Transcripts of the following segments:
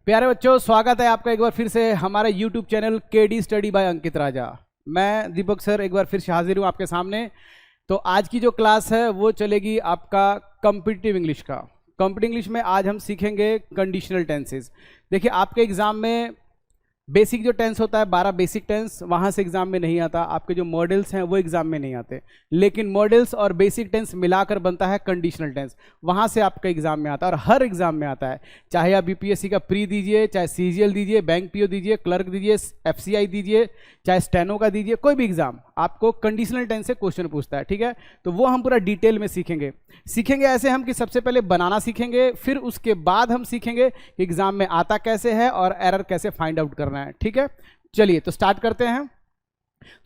प्यारे बच्चों, स्वागत है आपका एक बार फिर से हमारे YouTube channel KD study by Ankit Raja. मैं दीपक सर एक बार फिर से हाजिर हूँ आपके सामने। तो आज की जो क्लास है वो चलेगी आपका कॉम्पिटिटिव इंग्लिश का। कॉम्पिटिटिव इंग्लिश में आज हम सीखेंगे कंडीशनल टेंसेस। देखिए, आपके एग्जाम में बेसिक जो टेंस होता है 12 बेसिक टेंस, वहाँ से एग्जाम में नहीं आता। आपके जो मॉडल्स हैं वो एग्जाम में नहीं आते, लेकिन मॉडल्स और बेसिक टेंस मिलाकर बनता है कंडीशनल टेंस, वहाँ से आपका एग्जाम में आता है और हर एग्जाम में आता है। चाहे आप यूपीएससी का प्री दीजिए, चाहे सीजीएल दीजिए, बैंक पीओ दीजिए, क्लर्क दीजिए, एफसीआई दीजिए, चाहे स्टेनो का दीजिए, कोई भी एग्जाम आपको कंडीशनल टेंस से क्वेश्चन पूछता है। ठीक है, तो वो हम पूरा डिटेल में सीखेंगे। ऐसे हम कि सबसे पहले बनाना सीखेंगे, फिर उसके बाद हम सीखेंगे कि एग्जाम में आता कैसे है और एरर कैसे फाइंड आउट करना है। ठीक है, चलिए तो स्टार्ट करते हैं।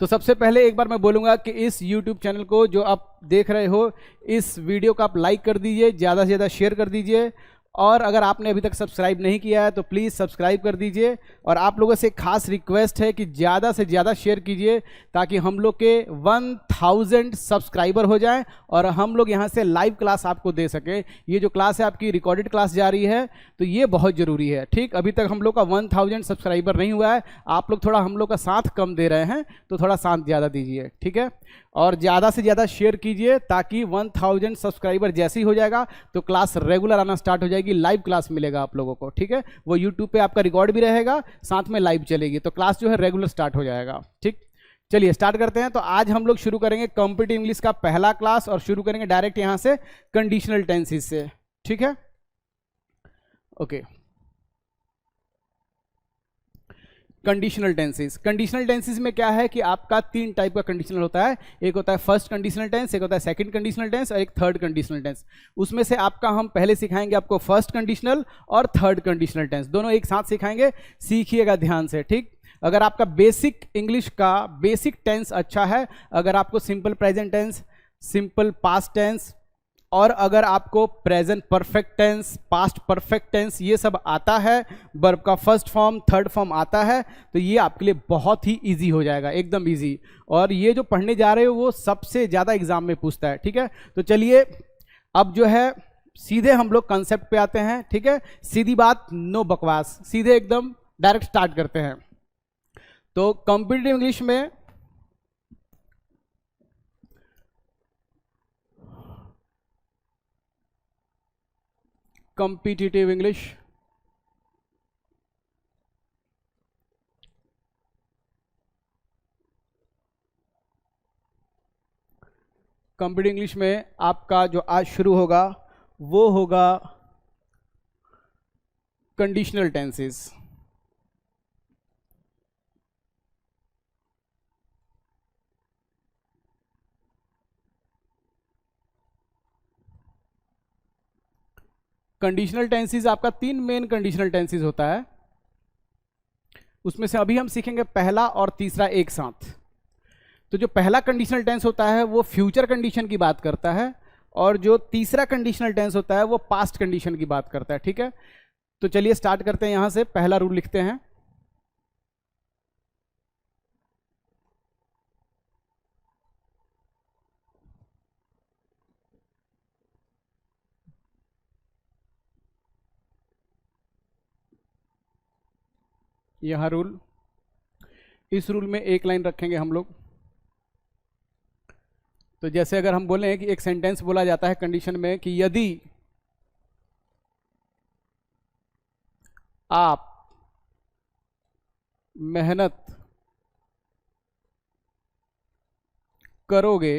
तो सबसे पहले एक बार मैं बोलूंगा कि इस YouTube चैनल को जो आप देख रहे हो, इस वीडियो को आप लाइक कर दीजिए, ज़्यादा से ज़्यादा शेयर कर दीजिए, और अगर आपने अभी तक सब्सक्राइब नहीं किया है तो प्लीज़ सब्सक्राइब कर दीजिए। और आप लोगों से खास रिक्वेस्ट है कि ज़्यादा से ज़्यादा शेयर कीजिए ताकि हम लोग के 1000 सब्सक्राइबर हो जाएं और हम लोग यहाँ से लाइव क्लास आपको दे सकें। ये जो क्लास है आपकी रिकॉर्डेड क्लास जा रही है, तो ये बहुत ज़रूरी है। ठीक, अभी तक हम लोग का 1000 सब्सक्राइबर नहीं हुआ है। आप लोग थोड़ा हम लोग का साथ कम दे रहे हैं, तो थोड़ा साथ ज़्यादा दीजिए। ठीक है, और ज़्यादा से ज़्यादा शेयर कीजिए ताकि 1000 सब्सक्राइबर जैसे ही हो जाएगा तो क्लास रेगुलर आना स्टार्ट हो जाएगी, लाइव क्लास मिलेगा आप लोगों को। ठीक है, वो यूट्यूब पे आपका रिकॉर्ड भी रहेगा, साथ में लाइव चलेगी, तो क्लास जो है रेगुलर स्टार्ट हो जाएगा। ठीक, चलिए स्टार्ट करते हैं। तो आज हम लोग शुरू करेंगे कॉम्पिटिटिव इंग्लिश का पहला क्लास और शुरू करेंगे डायरेक्ट यहाँ से कंडीशनल टेंसेस से। ठीक है, ओके। कंडीशनल टेंसेस में क्या है कि आपका 3 टाइप का कंडीशनल होता है। एक होता है फर्स्ट कंडीशनल टेंस, एक होता है सेकंड कंडीशनल टेंस और एक थर्ड कंडीशनल टेंस। उसमें से आपका हम पहले सिखाएंगे आपको फर्स्ट कंडीशनल और थर्ड कंडीशनल टेंस, दोनों एक साथ सिखाएंगे। सीखिएगा ध्यान से। ठीक, अगर आपका बेसिक इंग्लिश का बेसिक टेंस अच्छा है, अगर आपको simple present tense, simple past tense, और अगर आपको present perfect tense, past perfect tense ये सब आता है, वर्ब का फर्स्ट फॉर्म थर्ड फॉर्म आता है, तो ये आपके लिए बहुत ही इजी हो जाएगा, एकदम इजी। और ये जो पढ़ने जा रहे हो वो सबसे ज़्यादा एग्जाम में पूछता है। ठीक है, तो चलिए अब जो है सीधे हम लोग कंसेप्ट पे आते हैं। ठीक है, सीधी बात, नो बकवास, सीधे एकदम डायरेक्ट स्टार्ट करते हैं। तो कॉम्पिटिटिव इंग्लिश में कॉम्पिटिटिव इंग्लिश में आपका जो आज शुरू होगा वो होगा कंडीशनल टेंसेस। कंडीशनल टेंसेस आपका 3 मेन कंडीशनल टेंसेस होता है, उसमें से अभी हम सीखेंगे पहला और तीसरा एक साथ। तो जो पहला कंडीशनल टेंस होता है वो फ्यूचर कंडीशन की बात करता है, और जो तीसरा कंडीशनल टेंस होता है वो पास्ट कंडीशन की बात करता है। ठीक है, तो चलिए स्टार्ट करते हैं। यहां से पहला रूल लिखते हैं। यहां रूल, इस रूल में एक लाइन रखेंगे हम लोग। तो जैसे अगर हम बोलें कि एक सेंटेंस बोला जाता है कंडीशन में कि यदि आप मेहनत करोगे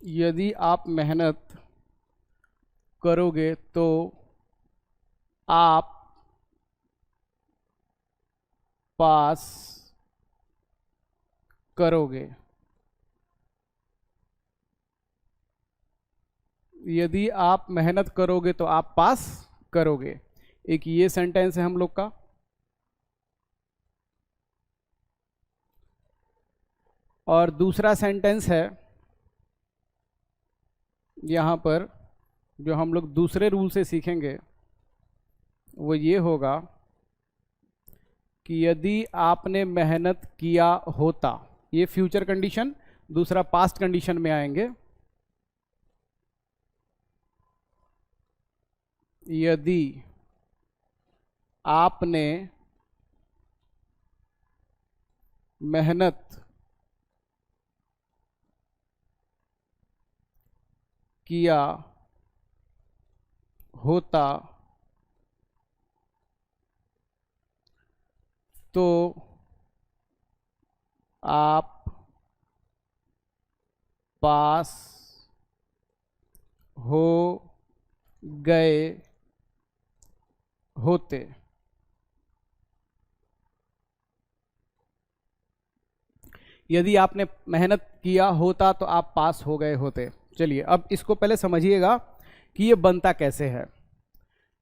यदि आप मेहनत करोगे तो आप पास करोगे। यदि आप मेहनत करोगे तो आप पास करोगे, एक ये सेंटेंस है हम लोग का। और दूसरा सेंटेंस है यहाँ पर जो हम लोग दूसरे रूल से सीखेंगे वो ये होगा कि यदि आपने मेहनत किया होता, ये फ्यूचर कंडीशन, दूसरा पास्ट कंडीशन में आएंगे। यदि आपने मेहनत किया होता तो आप पास हो गए होते। यदि आपने मेहनत किया होता तो आप पास हो गए होते। चलिए अब इसको पहले समझिएगा कि ये बनता कैसे है।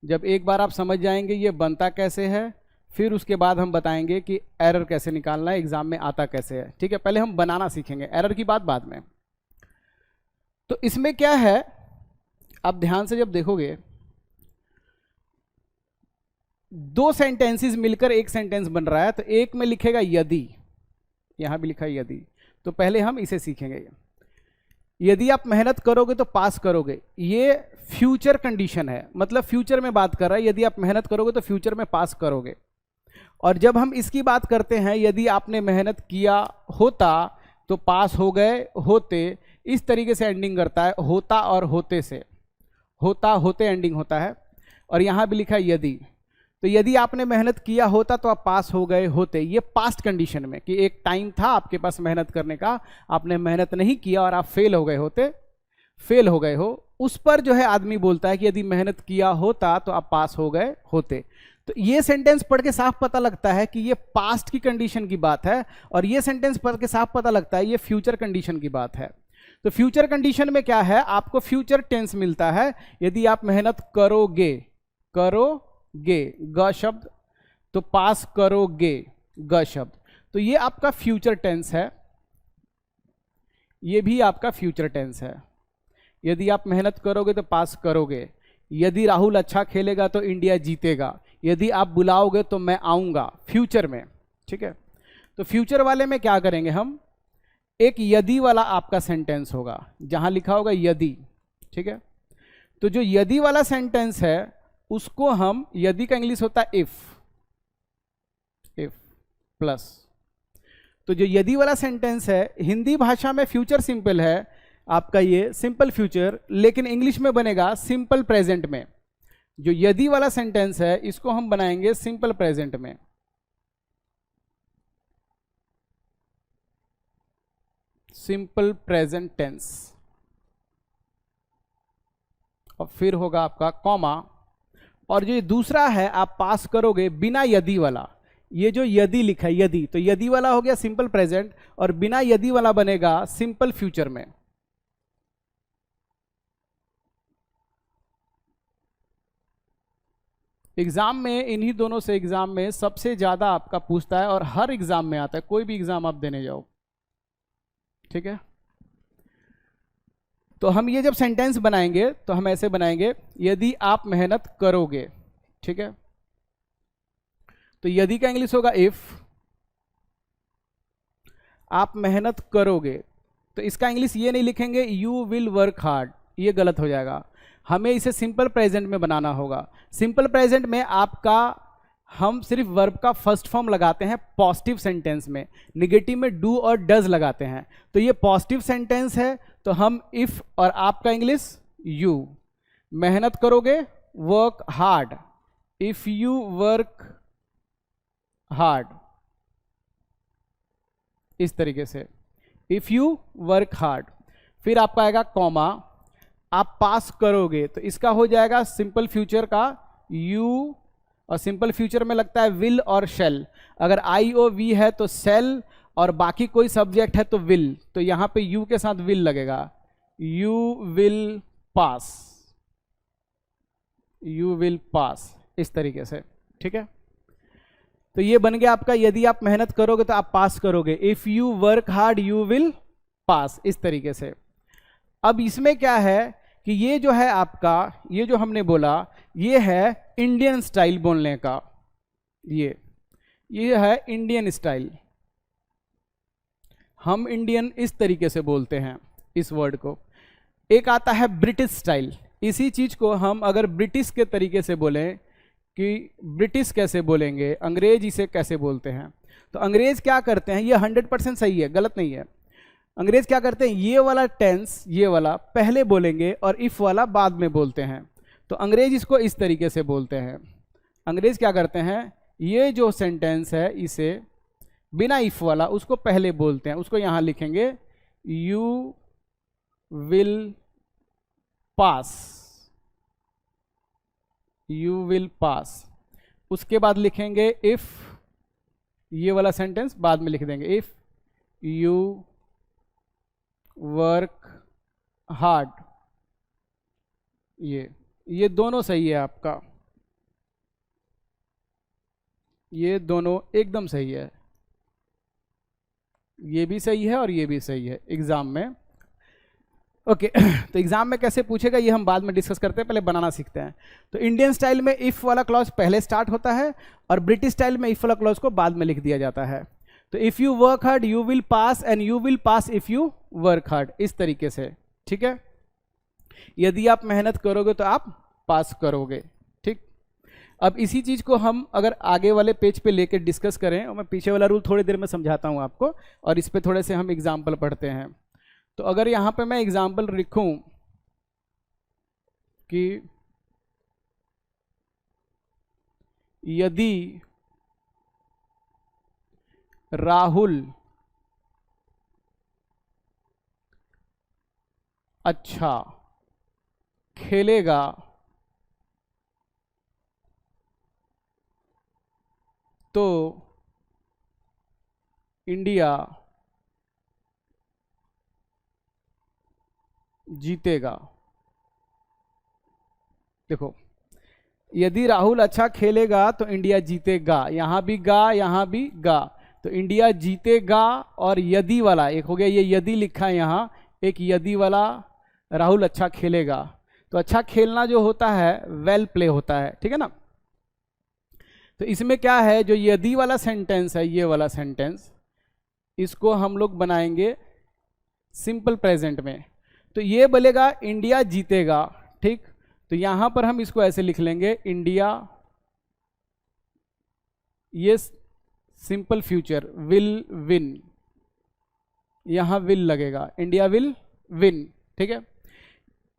जब एक बार आप समझ जाएंगे ये बनता कैसे है, फिर उसके बाद हम बताएंगे कि एरर कैसे निकालना है, एग्जाम में आता कैसे है। ठीक है, पहले हम बनाना सीखेंगे, एरर की बात बाद में। तो इसमें क्या है, आप ध्यान से जब देखोगे, दो सेंटेंसेस मिलकर एक सेंटेंस बन रहा है। तो एक में लिखेगा यदि, यहां भी लिखा है यदि। तो पहले हम इसे सीखेंगे। यदि आप मेहनत करोगे तो पास करोगे, ये फ्यूचर कंडीशन है, मतलब फ्यूचर में बात कर रहा है। यदि आप मेहनत करोगे तो फ्यूचर में पास करोगे। और जब हम इसकी बात करते हैं, यदि आपने मेहनत किया होता तो पास हो गए होते, इस तरीके से एंडिंग करता है, होता और होते से, होता होते एंडिंग होता है। और यहां भी लिखा है यदि। तो यदि आपने मेहनत किया होता तो आप पास हो गए होते, ये पास्ट कंडीशन में, कि एक टाइम था आपके पास मेहनत करने का, आपने मेहनत नहीं किया और आप फेल हो गए होते, फेल हो गए हो, उस पर जो है आदमी बोलता है कि यदि मेहनत किया होता तो आप पास हो गए होते। तो ये सेंटेंस पढ़ के साफ पता लगता है कि ये पास्ट की कंडीशन की बात है, और ये सेंटेंस पढ़ के साफ पता लगता है ये फ्यूचर कंडीशन की बात है। तो फ्यूचर कंडीशन में क्या है, आपको फ्यूचर टेंस मिलता है। यदि आप मेहनत करोगे, करोगे ग शब्द, तो पास करोगे ग शब्द, तो ये आपका फ्यूचर टेंस है, ये भी आपका फ्यूचर टेंस है। यदि आप मेहनत करोगे तो पास करोगे, यदि राहुल अच्छा खेलेगा तो इंडिया जीतेगा, यदि आप बुलाओगे तो मैं आऊंगा, फ्यूचर में। ठीक है, तो फ्यूचर वाले में क्या करेंगे हम, एक यदि वाला आपका सेंटेंस होगा, जहां लिखा होगा यदि। ठीक है, तो जो यदि वाला सेंटेंस है उसको हम, यदि का इंग्लिश होता है इफ, इफ प्लस। तो जो यदि वाला सेंटेंस है, हिंदी भाषा में फ्यूचर सिंपल है आपका, ये सिंपल फ्यूचर, लेकिन इंग्लिश में बनेगा सिंपल प्रेजेंट में। जो यदि वाला सेंटेंस है इसको हम बनाएंगे सिंपल प्रेजेंट में। सिंपल प्रेजेंट टेंस, और फिर होगा आपका कॉमा। और जो दूसरा है आप पास करोगे बिना यदि वाला, ये जो यदि लिखा है यदि, तो यदि वाला हो गया सिंपल प्रेजेंट, और बिना यदि वाला बनेगा सिंपल फ्यूचर में। एग्जाम में इन्हीं दोनों से, एग्जाम में सबसे ज्यादा आपका पूछता है, और हर एग्जाम में आता है, कोई भी एग्जाम आप देने जाओ। ठीक है, तो हम ये जब सेंटेंस बनाएंगे तो हम ऐसे बनाएंगे, यदि आप मेहनत करोगे। ठीक है, तो यदि का इंग्लिश होगा इफ, आप मेहनत करोगे, तो इसका इंग्लिश ये नहीं लिखेंगे यू विल वर्क हार्ड, ये गलत हो जाएगा। हमें इसे सिंपल प्रेजेंट में बनाना होगा। सिंपल प्रेजेंट में आपका, हम सिर्फ वर्ब का फर्स्ट फॉर्म लगाते हैं पॉजिटिव सेंटेंस में, निगेटिव में डू और डज लगाते हैं। तो ये पॉजिटिव सेंटेंस है, तो हम इफ, और आपका इंग्लिश यू, मेहनत करोगे work hard, if you work hard, इस तरीके से, इफ यू वर्क हार्ड। फिर आपका आएगा कॉमा, आप पास करोगे, तो इसका हो जाएगा सिंपल फ्यूचर का यू, और सिंपल फ्यूचर में लगता है विल और शेल। अगर आई ओ वी है तो सेल, और बाकी कोई सब्जेक्ट है तो विल, तो यहां पे यू के साथ विल लगेगा, you will pass, you will pass, इस तरीके से। ठीक है, तो ये बन गया आपका, यदि आप मेहनत करोगे तो आप पास करोगे, if you work hard you will pass, इस तरीके से। अब इसमें क्या है कि ये जो है आपका, ये जो हमने बोला, ये है इंडियन स्टाइल बोलने का, ये है इंडियन स्टाइल। हम इंडियन इस तरीके से बोलते हैं इस वर्ड को। एक आता है ब्रिटिश स्टाइल। इसी चीज को हम अगर ब्रिटिश के तरीके से बोलें कि ब्रिटिश कैसे बोलेंगे, अंग्रेज इसे कैसे बोलते हैं, तो अंग्रेज क्या करते हैं, ये 100% सही है, गलत नहीं है। अंग्रेज क्या करते हैं, ये वाला टेंस, ये वाला पहले बोलेंगे और इफ वाला बाद में बोलते हैं। तो अंग्रेज इसको इस तरीके से बोलते हैं। अंग्रेज क्या करते हैं, ये जो सेंटेंस है इसे बिना इफ वाला उसको पहले बोलते हैं। उसको यहां लिखेंगे you will pass, you will pass. उसके बाद लिखेंगे इफ, ये वाला सेंटेंस बाद में लिख देंगे, इफ यू वर्क हार्ड। ये दोनों सही है आपका, ये दोनों एकदम सही है। ये भी सही है और ये भी सही है एग्जाम में। ओके तो एग्जाम में कैसे पूछेगा ये हम बाद में डिस्कस करते हैं, पहले बनाना सीखते हैं। तो इंडियन स्टाइल में इफ वाला क्लॉज पहले स्टार्ट होता है और ब्रिटिश स्टाइल में इफ वाला क्लॉज को बाद में लिख दिया जाता है। तो if you work hard you will pass, and you will pass if you work hard, इस तरीके से। ठीक है, यदि आप मेहनत करोगे तो आप पास करोगे। ठीक, अब इसी चीज को हम अगर आगे वाले पेज पे लेकर डिस्कस करें, और मैं पीछे वाला रूल थोड़ी देर में समझाता हूं आपको, और इस पे थोड़े से हम एग्जाम्पल पढ़ते हैं। तो अगर यहां पे मैं एग्जाम्पल लिखूं कि यदि राहुल अच्छा खेलेगा तो इंडिया जीतेगा। देखो, यदि राहुल अच्छा खेलेगा तो इंडिया जीतेगा, यहां भी गा यहां भी गा, तो इंडिया जीतेगा। और यदि वाला एक हो गया, ये यदि लिखा है यहां, एक यदि वाला राहुल अच्छा खेलेगा। तो अच्छा खेलना जो होता है वेल प्ले होता है, ठीक है ना। तो इसमें क्या है, जो यदि वाला सेंटेंस है, ये वाला सेंटेंस, इसको हम लोग बनाएंगे सिंपल प्रेजेंट में। तो ये बोलेगा इंडिया जीतेगा, ठीक। तो यहां पर हम इसको ऐसे लिख लेंगे, इंडिया, ये सिंपल फ्यूचर, विल विन, यहां विल लगेगा, इंडिया विल विन। ठीक है,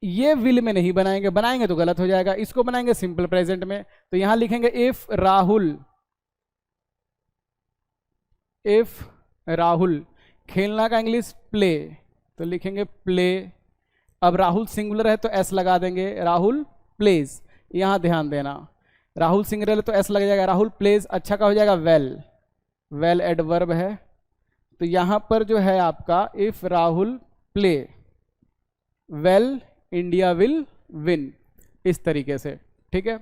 ये विल में नहीं बनाएंगे, बनाएंगे तो गलत हो जाएगा, इसको बनाएंगे सिंपल प्रेजेंट में। तो यहां लिखेंगे इफ राहुल, खेलना का इंग्लिश प्ले, तो लिखेंगे प्ले। अब राहुल सिंगुलर है तो एस लगा देंगे, राहुल प्लेज। यहां ध्यान देना, राहुल सिंगुलर है तो एस लग जाएगा, राहुल प्लेज अच्छा का हो जाएगा वेल, वेल एडवर्ब है। तो यहां पर जो है आपका if Rahul play well India will win, इस तरीके से। ठीक है,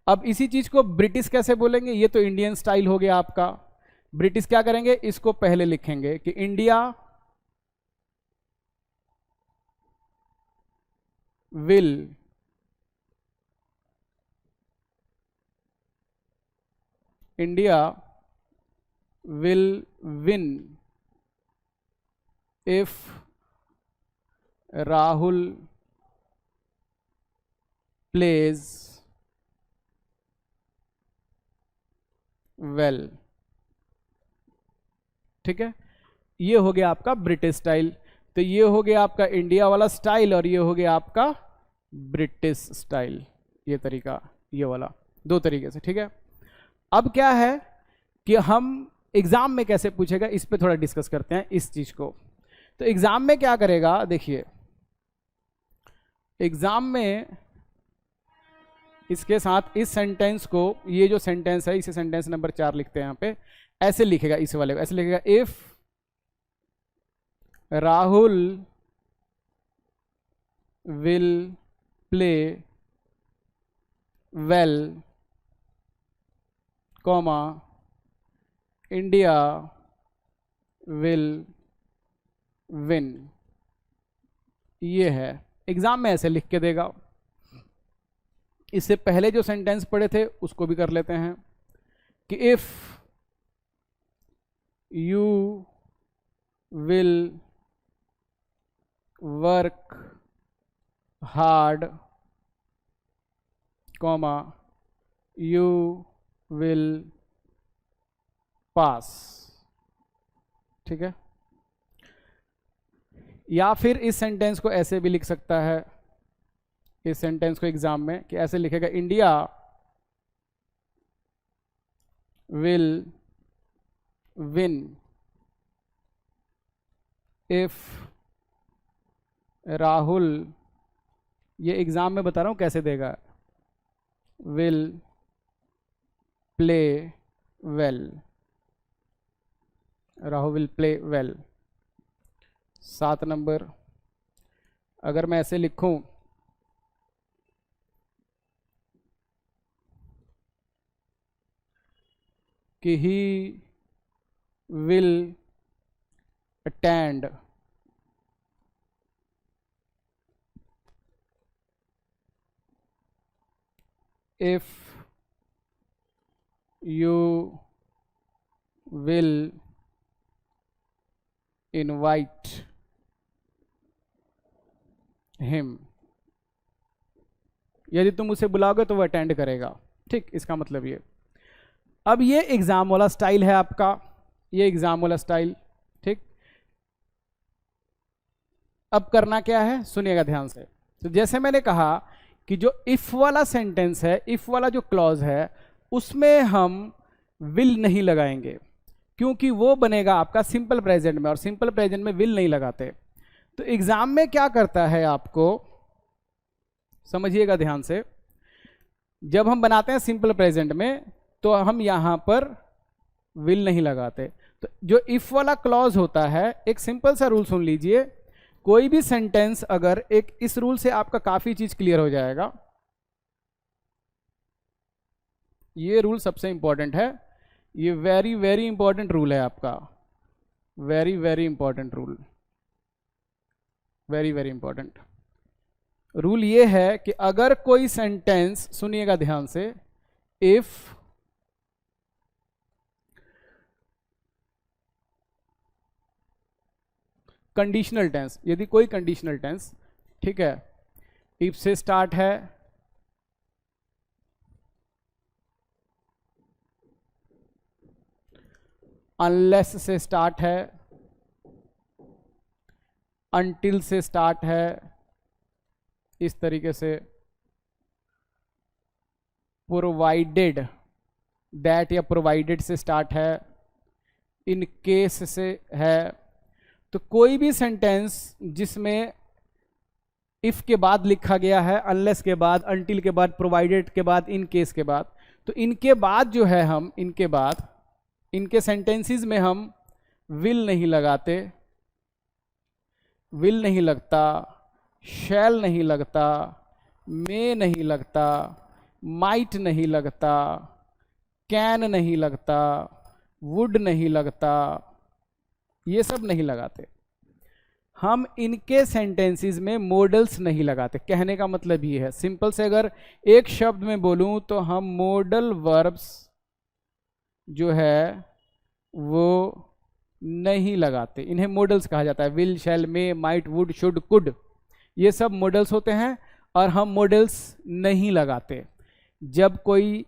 अब इसी चीज को ब्रिटिश कैसे बोलेंगे, ये तो इंडियन स्टाइल हो गया आपका। ब्रिटिश क्या करेंगे, इसको पहले लिखेंगे कि India will win if Rahul pledge well. ठीक है, ये हो गया आपका ब्रिटिश स्टाइल। तो ये हो गया आपका इंडिया वाला स्टाइल और ये हो गया आपका ब्रिटिश स्टाइल, ये तरीका, ये वाला, दो तरीके से। ठीक है, अब क्या है कि हम एग्जाम में कैसे पूछेगा इस पे थोड़ा डिस्कस करते हैं इस चीज को। तो एग्जाम में क्या करेगा, देखिए एग्जाम में इसके साथ इस सेंटेंस को, ये जो सेंटेंस है इसे सेंटेंस नंबर 4 लिखते हैं यहां पे, ऐसे लिखेगा, इस वाले को ऐसे लिखेगा, if Rahul will play well comma India will win. ये है, एग्जाम में ऐसे लिख के देगा। इससे पहले जो सेंटेंस पढ़े थे उसको भी कर लेते हैं कि if you will work hard, comma you will pass. ठीक है, या फिर इस सेंटेंस को ऐसे भी लिख सकता है, इस सेंटेंस को एग्जाम में कि ऐसे लिखेगा, India will win if Rahul, ये एग्जाम में बता रहा हूं कैसे देगा, will play well, Rahul will play well. 7 number, अगर मैं ऐसे लिखूं कि he will attend if you will invite him, यदि तुम उसे बुलाओगे तो वो अटेंड करेगा। ठीक, इसका मतलब ये। अब ये एग्जाम वाला स्टाइल है आपका, ये एग्जाम वाला स्टाइल। ठीक, अब करना क्या है, सुनिएगा ध्यान से। तो जैसे मैंने कहा कि जो इफ वाला सेंटेंस है, इफ वाला जो क्लॉज है, उसमें हम विल नहीं लगाएंगे, क्योंकि वो बनेगा आपका सिंपल प्रेजेंट में, और सिंपल प्रेजेंट में विल नहीं लगाते। तो एग्जाम में क्या करता है, आपको समझिएगा ध्यान से, जब हम बनाते हैं सिंपल प्रेजेंट में तो हम यहां पर विल नहीं लगाते। तो जो इफ वाला क्लॉज होता है, एक सिंपल सा रूल सुन लीजिए, कोई भी सेंटेंस अगर एक, इस रूल से आपका काफी चीज क्लियर हो जाएगा। ये रूल सबसे इंपॉर्टेंट है, ये वेरी वेरी इंपॉर्टेंट रूल है आपका, very very important rule, very very important rule. ये है कि अगर कोई सेंटेंस, सुनिएगा ध्यान से, इफ कंडीशनल टेंस, यदि कोई कंडीशनल टेंस, ठीक है, इफ से स्टार्ट है, अनलेस से स्टार्ट है, अनटिल से स्टार्ट है, इस तरीके से, प्रोवाइडेड दैट या प्रोवाइडेड से स्टार्ट है, इन केस से है। तो कोई भी सेंटेंस जिसमें इफ के बाद लिखा गया है, अनलेस के बाद, अनटिल के बाद, प्रोवाइडेड के बाद, इन केस के बाद, तो इनके बाद जो है, हम इनके बाद, इनके सेंटेंसेस में हम विल नहीं लगाते, विल नहीं लगता, शैल नहीं लगता, मे नहीं लगता, माइट नहीं लगता, कैन नहीं लगता, वुड नहीं लगता, ये सब नहीं लगाते। हम इनके सेंटेंसेस में मॉडल्स नहीं लगाते। कहने का मतलब ये है, सिंपल से अगर एक शब्द में बोलूं तो हम मॉडल वर्ब्स जो है वो नहीं लगाते, इन्हें मॉडल्स कहा जाता है। Will, shall, may, might, would, should, could, ये सब मॉडल्स होते हैं, और हम मॉडल्स नहीं लगाते। जब कोई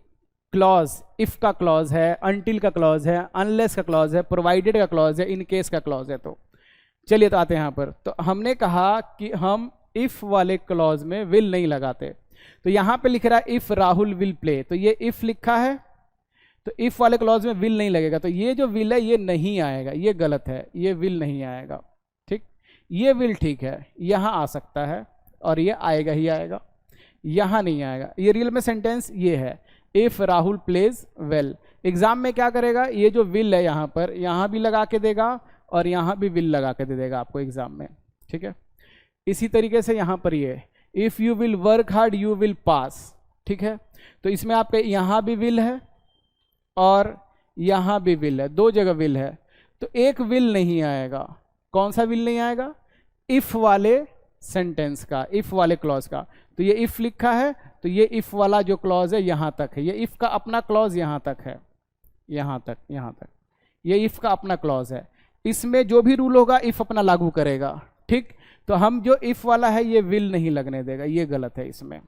क्लॉज, इफ का क्लॉज है, अनटिल का क्लॉज है, अनलेस का क्लॉज है, प्रोवाइडेड का क्लॉज है, इन केस का क्लॉज है। तो चलिए तो आते हैं यहां पर। तो हमने कहा कि हम इफ वाले क्लॉज में विल नहीं लगाते। तो यहां पे लिख रहा है इफ राहुल विल प्ले, तो ये इफ लिखा है, तो इफ वाले क्लॉज में विल नहीं लगेगा। तो ये जो विल है ये नहीं आएगा, ये गलत है, ये विल नहीं आएगा। ठीक, ये विल ठीक है, यहां आ सकता है, और ये आएगा ही आएगा, यहां नहीं आएगा। ये रियल में सेंटेंस ये है, if Rahul pledge well. Exam में क्या करेगा, ये जो विल है यहां पर, यहां भी लगा के देगा, और यहां भी विल लगा के दे देगा आपको एग्जाम में। ठीक है, इसी तरीके से यहां पर ये if you will work hard you will pass. ठीक है, तो इसमें आपके यहां भी विल है और यहां भी विल है, दो जगह विल है। तो एक विल नहीं आएगा। कौन सा विल नहीं आएगा, इफ वाले सेंटेंस का, इफ वाले क्लॉज का। तो ये इफ लिखा है, तो ये इफ वाला जो क्लॉज है यहां तक है, ये इफ का अपना क्लॉज यहां तक है, यहां तक, यहां तक, ये इफ का अपना क्लॉज है, इसमें जो भी रूल होगा इफ अपना लागू करेगा, ठीक। तो हम जो इफ वाला है ये विल नहीं लगने देगा, ये गलत है इसमें।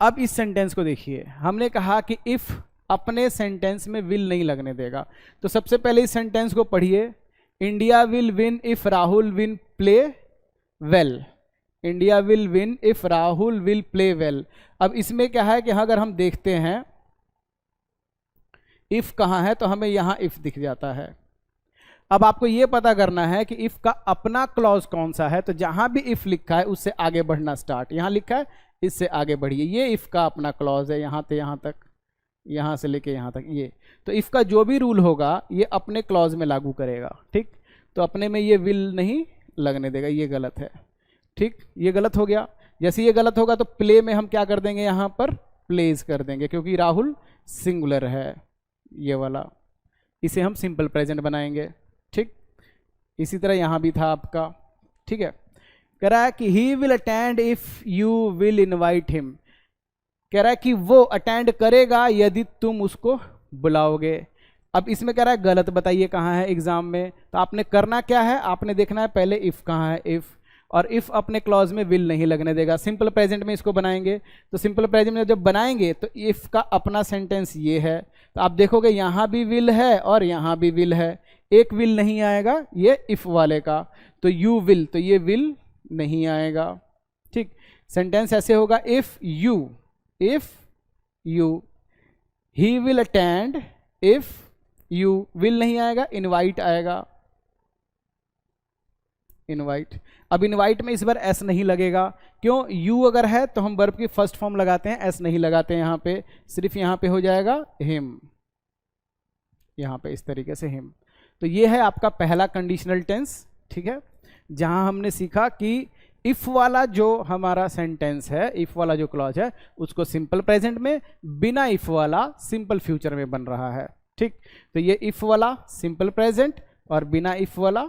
अब इस सेंटेंस को देखिए, हमने कहा कि इफ अपने सेंटेंस में विल नहीं लगने देगा, तो सबसे पहले इस सेंटेंस को पढ़िए, India will win if Rahul win play well. India will win if Rahul will play well. अब इसमें क्या है कि अगर हम देखते हैं इफ कहाँ है, तो हमें यहां इफ दिख जाता है। अब आपको यह पता करना है कि इफ का अपना क्लॉज कौन सा है, तो जहां भी इफ लिखा है उससे आगे बढ़ना स्टार्ट। यहां लिखा है इससे आगे बढ़िए, ये इफ का अपना क्लॉज है, यहां से यहां तक, यहां से लेके यहां तक ये। तो इफ का जो भी रूल होगा ये अपने क्लॉज में लागू करेगा, ठीक। तो अपने में ये विल नहीं लगने देगा, ये गलत है, ठीक। ये गलत हो गया। जैसे ये गलत होगा तो प्ले में हम क्या कर देंगे, यहां पर प्लेज कर देंगे, क्योंकि राहुल सिंगुलर है, ये वाला, इसे हम सिंपल प्रेजेंट बनाएंगे, ठीक। इसी तरह यहां भी था आपका, ठीक है। कह रहा है कि he will attend if you will invite him. कह रहा है कि वो अटेंड करेगा यदि तुम उसको बुलाओगे। अब इसमें कह रहा है गलत बताइए कहाँ है एग्जाम में, तो आपने करना क्या है, आपने देखना है पहले इफ कहाँ है, इफ, और इफ अपने क्लॉज में विल नहीं लगने देगा। सिंपल प्रेजेंट में इसको बनाएंगे, तो सिंपल प्रेजेंट में जब बनाएंगे तो इफ का अपना सेंटेंस ये है, तो आप देखोगे यहां भी विल है और यहां भी विल है, एक विल नहीं आएगा ये इफ वाले का, तो यू विल, तो ये विल नहीं आएगा, ठीक। सेंटेंस ऐसे होगा, if you he will attend, if you will नहीं आएगा, इनवाइट आएगा, इनवाइट। अब इनवाइट में इस बार एस नहीं लगेगा, क्यों, यू अगर है तो हम वर्ब की फर्स्ट फॉर्म लगाते हैं, एस नहीं लगाते हैं यहां पे, सिर्फ यहां पे हो जाएगा हिम, यहां पे इस तरीके से हिम। तो ये है आपका पहला कंडीशनल टेंस, ठीक है, जहां हमने सीखा कि इफ वाला जो हमारा सेंटेंस है, इफ वाला जो क्लॉज है, उसको सिंपल प्रेजेंट में, बिना इफ वाला सिंपल फ्यूचर में बन रहा है, ठीक। तो ये इफ वाला सिंपल प्रेजेंट और बिना इफ वाला,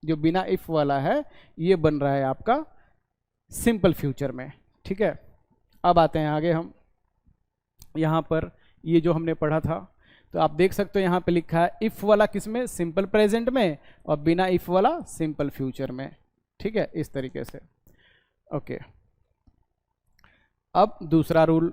जो बिना इफ वाला है ये बन रहा है आपका सिंपल फ्यूचर में, ठीक है। अब आते हैं आगे हम, यहां पर ये जो हमने पढ़ा था, तो आप देख सकते हो यहां पे लिखा है इफ वाला किसमें, सिंपल प्रेजेंट में, और बिना इफ वाला सिंपल फ्यूचर में, ठीक है, इस तरीके से, ओके। अब दूसरा रूल,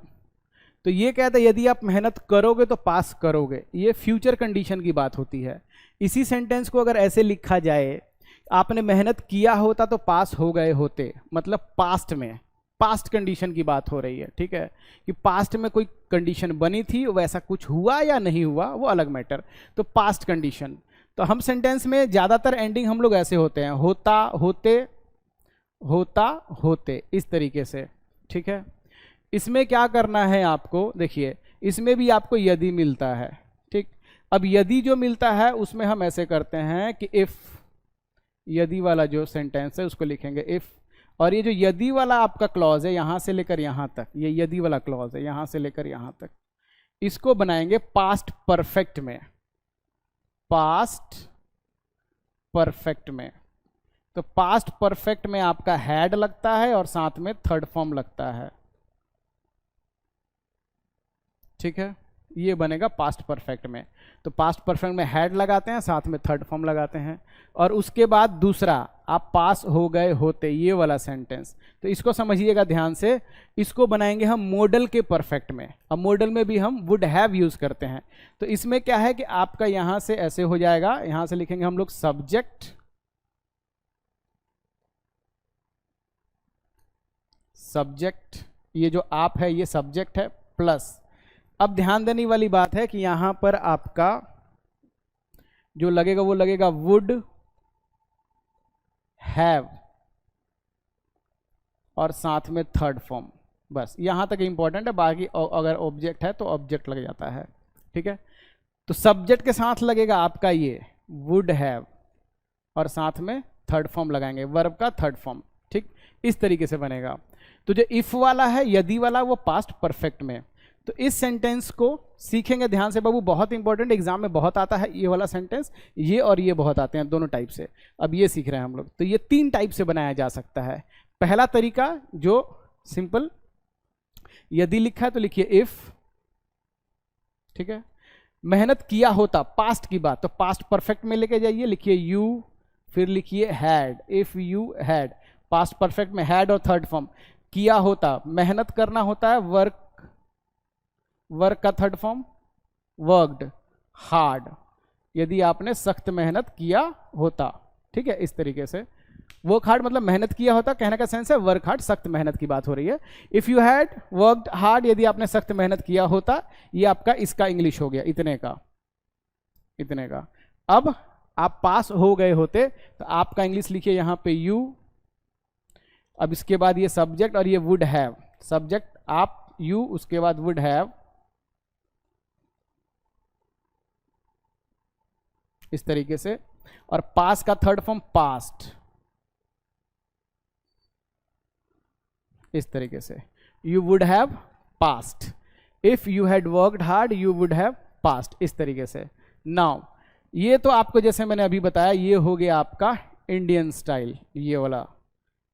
तो ये कहता है यदि आप मेहनत करोगे तो पास करोगे, ये फ्यूचर कंडीशन की बात होती है। इसी सेंटेंस को अगर ऐसे लिखा जाए, आपने मेहनत किया होता तो पास हो गए होते, मतलब पास्ट में, पास्ट कंडीशन की बात हो रही है, ठीक है, कि पास्ट में कोई कंडीशन बनी थी, वैसा कुछ हुआ या नहीं हुआ वो अलग मैटर, तो पास्ट कंडीशन। तो हम सेंटेंस में ज़्यादातर एंडिंग हम लोग ऐसे होते हैं, होता होते, होता होते, इस तरीके से, ठीक है। इसमें क्या करना है आपको, देखिए इसमें भी आपको यदि मिलता है, ठीक। अब यदि जो मिलता है उसमें हम ऐसे करते हैं कि इफ, यदि वाला जो सेंटेंस है उसको लिखेंगे इफ, और ये जो यदि वाला आपका क्लॉज है यहां से लेकर यहां तक, ये यदि वाला क्लॉज है यहां से लेकर यहां तक, इसको बनाएंगे पास्ट परफेक्ट में, पास्ट परफेक्ट में। तो पास्ट परफेक्ट में आपका हैड लगता है और साथ में थर्ड फॉर्म लगता है, ठीक है, ये बनेगा पास्ट परफेक्ट में। तो पास्ट परफेक्ट में हैड लगाते हैं, साथ में थर्ड फॉर्म लगाते हैं, और उसके बाद दूसरा आप पास हो गए होते, ये वाला सेंटेंस, तो इसको समझिएगा ध्यान से, इसको बनाएंगे हम मॉडल के परफेक्ट में। अब मॉडल में भी हम वुड हैव यूज करते हैं, तो इसमें क्या है कि आपका यहां से ऐसे हो जाएगा, यहां से लिखेंगे हम लोग सब्जेक्ट, सब्जेक्ट, ये जो आप है ये सब्जेक्ट है, प्लस, अब ध्यान देने वाली बात है कि यहां पर आपका जो लगेगा वो लगेगा वुड हैव, और साथ में थर्ड फॉर्म, बस यहां तक इंपॉर्टेंट है, बाकी अगर ऑब्जेक्ट है तो ऑब्जेक्ट लग जाता है, ठीक है। तो सब्जेक्ट के साथ लगेगा आपका ये वुड हैव, और साथ में थर्ड फॉर्म लगाएंगे, वर्ब का थर्ड फॉर्म, ठीक, इस तरीके से बनेगा। तो जो इफ वाला है, यदि वाला, वो पास्ट परफेक्ट में। तो इस सेंटेंस को सीखेंगे ध्यान से बाबू, बहुत इंपॉर्टेंट, एग्जाम में बहुत आता है ये वाला सेंटेंस, ये और ये बहुत आते हैं, दोनों टाइप से। अब ये सीख रहे हैं हम लोग। तो ये 3 टाइप से बनाया जा सकता है। पहला तरीका जो सिंपल, यदि लिखा है तो लिखिए इफ, ठीक है। मेहनत किया होता, पास्ट की बात, तो पास्ट परफेक्ट में लेके जाइए, लिखिए यू, फिर लिखिए had, if you had, past perfect में हैड और थर्ड फॉर्म, किया होता, मेहनत करना होता है वर्क, वर्क का थर्ड फॉर्म वर्कड, हार्ड, यदि आपने सख्त मेहनत किया होता, ठीक है, इस तरीके से। वर्क हार्ड मतलब मेहनत किया होता, कहने का सेंस है वर्क हार्ड, सख्त मेहनत की बात हो रही है। If you had worked hard, यदि आपने सख्त मेहनत किया होता, ये आपका इसका इंग्लिश हो गया, इतने का, इतने का। अब आप पास हो गए होते तो आपका इंग्लिश लिखिए यहां पे यू, अब इसके बाद ये सब्जेक्ट और ये वुड हैव, सब्जेक्ट आप यू, उसके बाद वुड हैव, इस तरीके से, और पास का थर्ड फॉर्म पास्ट, इस तरीके से, you would have past, if you had worked hard you would have past, इस तरीके से। नाउ ये तो आपको जैसे मैंने अभी बताया, ये हो गया आपका इंडियन स्टाइल, ये वाला,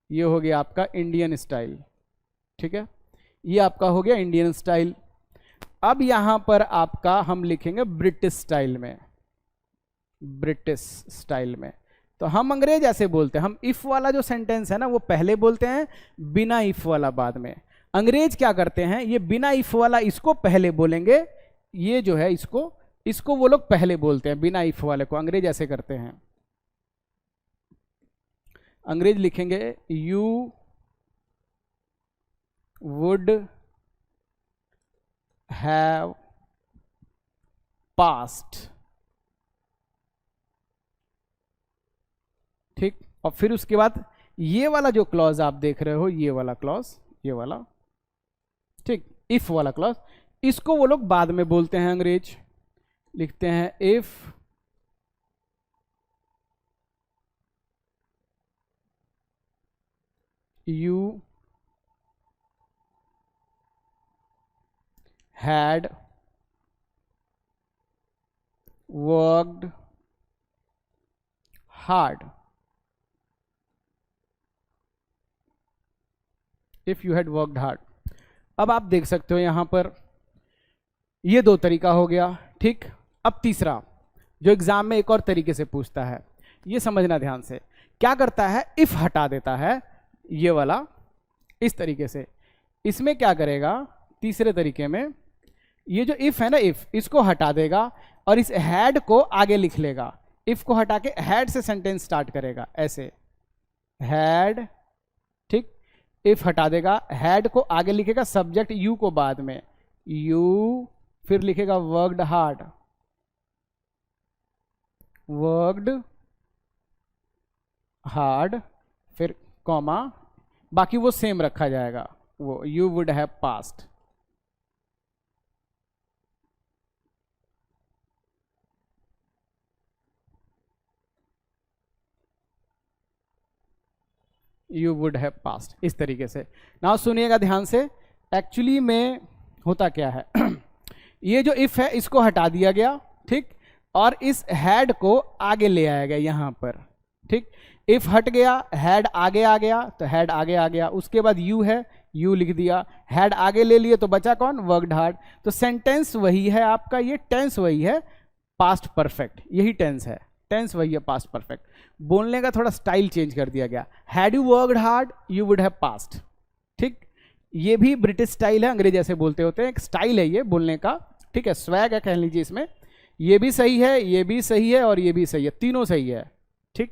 ये हो गया आपका इंडियन स्टाइल, ठीक है, ये आपका हो गया इंडियन स्टाइल। अब यहां पर आपका हम लिखेंगे ब्रिटिश स्टाइल में, ब्रिटिश स्टाइल में। तो हम अंग्रेज ऐसे बोलते हैं, हम इफ वाला जो सेंटेंस है ना वो पहले बोलते हैं, बिना इफ वाला बाद में। अंग्रेज क्या करते हैं, ये बिना इफ वाला इसको पहले बोलेंगे, ये जो है इसको वो लोग पहले बोलते हैं, बिना इफ वाले को अंग्रेज ऐसे करते हैं। अंग्रेज लिखेंगे यू वुड हैव पास्ट, ठीक, और फिर उसके बाद ये वाला जो क्लॉज आप देख रहे हो, ये वाला क्लॉज, ये वाला, ठीक, इफ वाला क्लॉज, इसको वो लोग बाद में बोलते हैं अंग्रेज, लिखते हैं if you had worked hard, if you had worked hard. अब आप देख सकते हो यहां पर ये दो तरीका हो गया, ठीक। अब तीसरा जो एग्जाम में एक और तरीके से पूछता है, ये समझना ध्यान से, क्या करता है, इफ हटा देता है, ये वाला इस तरीके से। इसमें क्या करेगा, तीसरे तरीके में, ये जो इफ है ना, इफ, इसको हटा देगा और इस हैड को आगे लिख लेगा, इफ को हटा के हैड से सेंटेंस स्टार्ट करेगा, ऐसे हैड, ठीक, इफ हटा देगा, हैड को आगे लिखेगा, सब्जेक्ट यू को बाद में, यू, फिर लिखेगा वर्कड हार्ड, वर्कड हार्ड, फिर कॉमा, बाकी वो सेम रखा जाएगा, वो you would have past, you would have past, इस तरीके से। नाउ सुनिएगा ध्यान से, एक्चुअली में होता क्या है ये जो इफ है इसको हटा दिया गया, ठीक, और इस हैड को आगे ले आया गया यहां पर, ठीक। इफ हट गया, हैड आगे आ गया, तो हैड आगे आ गया, उसके बाद यू है, यू लिख दिया, हैड आगे ले लिए तो बचा कौन, वर्कड हार्ड। तो सेंटेंस वही है आपका, ये टेंस वही है, पास्ट परफेक्ट, यही टेंस है, टेंस वही है, पास्ट परफेक्ट। बोलने का थोड़ा स्टाइल चेंज कर दिया गया, had you worked hard you would have past, ठीक। ये भी ब्रिटिश स्टाइल है, अंग्रेज ऐसे बोलते होते हैं, एक स्टाइल है ये बोलने का, ठीक है, स्वैग है कह लीजिए इसमें। ये भी सही है, ये भी सही है और ये भी सही है, तीनों सही है, ठीक।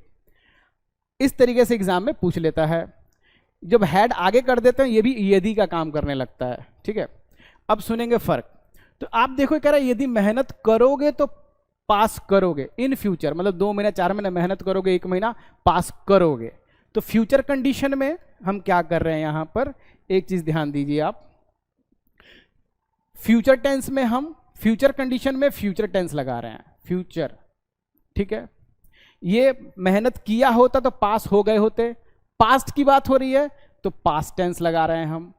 इस तरीके से एग्जाम में पूछ लेता है। जब हैड आगे कर देते हैं ये भी यदि का काम करने लगता है, ठीक है। अब सुनेंगे फर्क। तो आप देखो कह रहा है यदि मेहनत करोगे तो पास करोगे, इन फ्यूचर मतलब 2 महीना 4 महीना मेहनत करोगे, 1 महीना पास करोगे। तो फ्यूचर कंडीशन में हम क्या कर रहे हैं, यहां पर एक चीज ध्यान दीजिए आप, फ्यूचर टेंस में हम फ्यूचर कंडीशन में फ्यूचर टेंस लगा रहे हैं, फ्यूचर, ठीक है। ये मेहनत किया होता तो पास हो गए होते, पास्ट की बात हो रही है तो पास्ट टेंस लगा रहे हैं हम।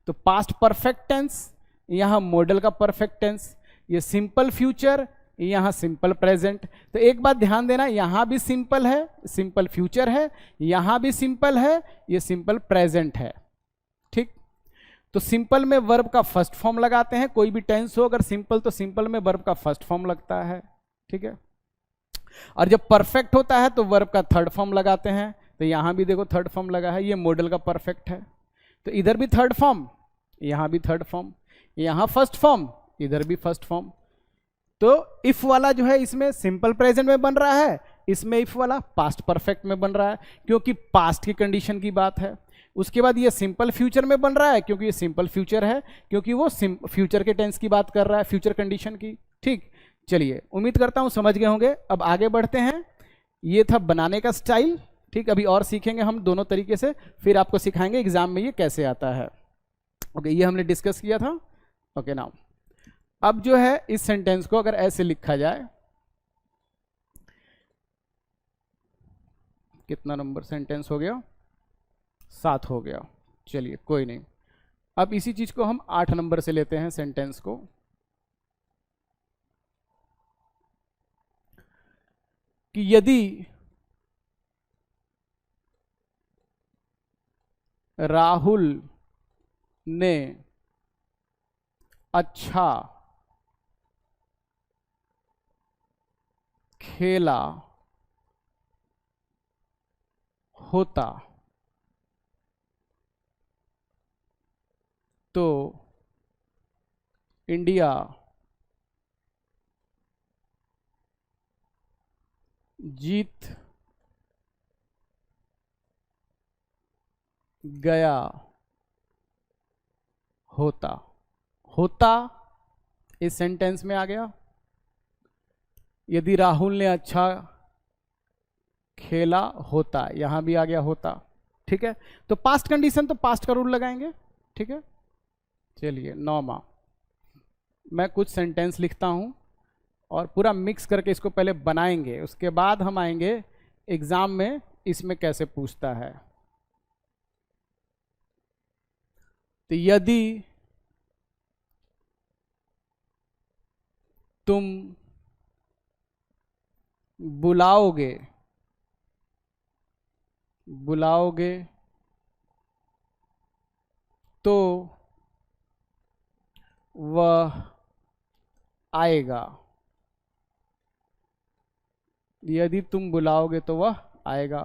तो पास्ट परफेक्ट टेंस, यहां मॉडल का परफेक्ट टेंस, ये सिंपल फ्यूचर, यहां सिंपल प्रेजेंट। तो एक बात ध्यान देना, यहां भी सिंपल है, सिंपल फ्यूचर है, यहां भी सिंपल है, ये सिंपल प्रेजेंट है, ठीक। तो सिंपल में वर्ब का फर्स्ट फॉर्म लगाते हैं, कोई भी टेंस हो अगर सिंपल तो सिंपल में वर्ब का फर्स्ट फॉर्म लगता है, ठीक है। और जब परफेक्ट होता है तो वर्ब का थर्ड फॉर्म लगाते हैं। तो यहां भी देखो थर्ड फॉर्म लगा है, ये मॉडल का परफेक्ट है, तो इधर भी थर्ड फॉर्म, यहां भी थर्ड फॉर्म, यहां फर्स्ट फॉर्म, इधर भी फर्स्ट फॉर्म। तो इफ वाला जो है इसमें सिंपल प्रेजेंट में बन रहा है, इसमें इफ वाला पास्ट परफेक्ट में बन रहा है क्योंकि पास्ट की कंडीशन की बात है। उसके बाद ये सिंपल फ्यूचर में बन रहा है क्योंकि ये सिंपल फ्यूचर है, क्योंकि वो फ्यूचर के टेंस की बात कर रहा है, फ्यूचर कंडीशन की। ठीक, चलिए उम्मीद करता हूं समझ गए होंगे। अब आगे बढ़ते हैं। ये था बनाने का स्टाइल, ठीक। अभी और सीखेंगे हम दोनों तरीके से, फिर आपको सिखाएंगे एग्जाम में ये कैसे आता है। ओके, ये हमने डिस्कस किया था। ओके नाउ अब जो है इस सेंटेंस को अगर ऐसे लिखा जाए, कितना नंबर सेंटेंस हो गया, 7 हो गया। चलिए कोई नहीं, अब इसी चीज को हम 8 नंबर से लेते हैं सेंटेंस को। कि यदि राहुल ने अच्छा खेला होता तो इंडिया जीत गया होता। होता इस सेंटेंस में आ गया। यदि राहुल ने अच्छा खेला होता, यहां भी आ गया होता, ठीक है। तो पास्ट कंडीशन तो पास्ट का रूल लगाएंगे, ठीक है। चलिए 9वां, मैं कुछ सेंटेंस लिखता हूं और पूरा मिक्स करके इसको पहले बनाएंगे, उसके बाद हम आएंगे एग्जाम में इसमें कैसे पूछता है। तो यदि तुम बुलाओगे तो वह आएगा। यदि तुम बुलाओगे तो वह आएगा।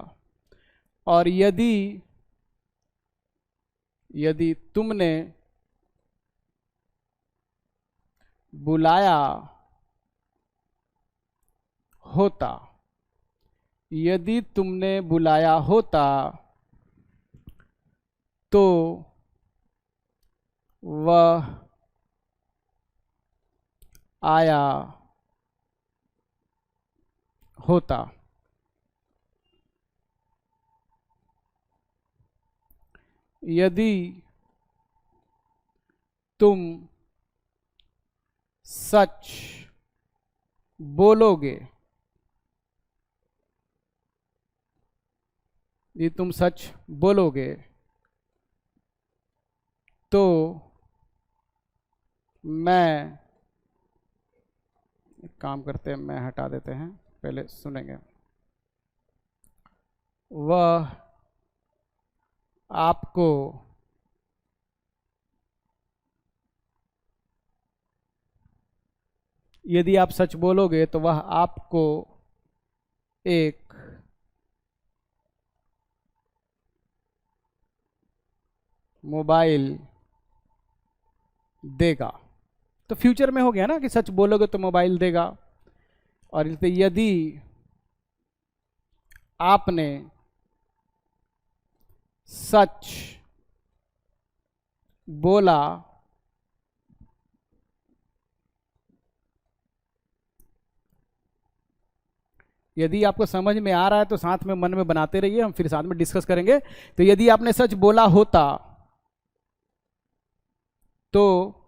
और यदि तुमने बुलाया होता, यदि तुमने बुलाया होता तो वह आया होता। यदि तुम सच बोलोगे, यदि तुम सच बोलोगे तो मैं, एक काम करते हैं, मैं हटा देते हैं, पहले सुनेंगे। वह आपको यदि आप सच बोलोगे तो वह आपको एक मोबाइल देगा। तो फ्यूचर में हो गया ना कि सच बोलोगे तो मोबाइल देगा। और यदि आपने सच बोला यदि आपको समझ में आ रहा है तो साथ में मन में बनाते रहिए, हम फिर साथ में डिस्कस करेंगे। तो यदि आपने सच बोला होता तो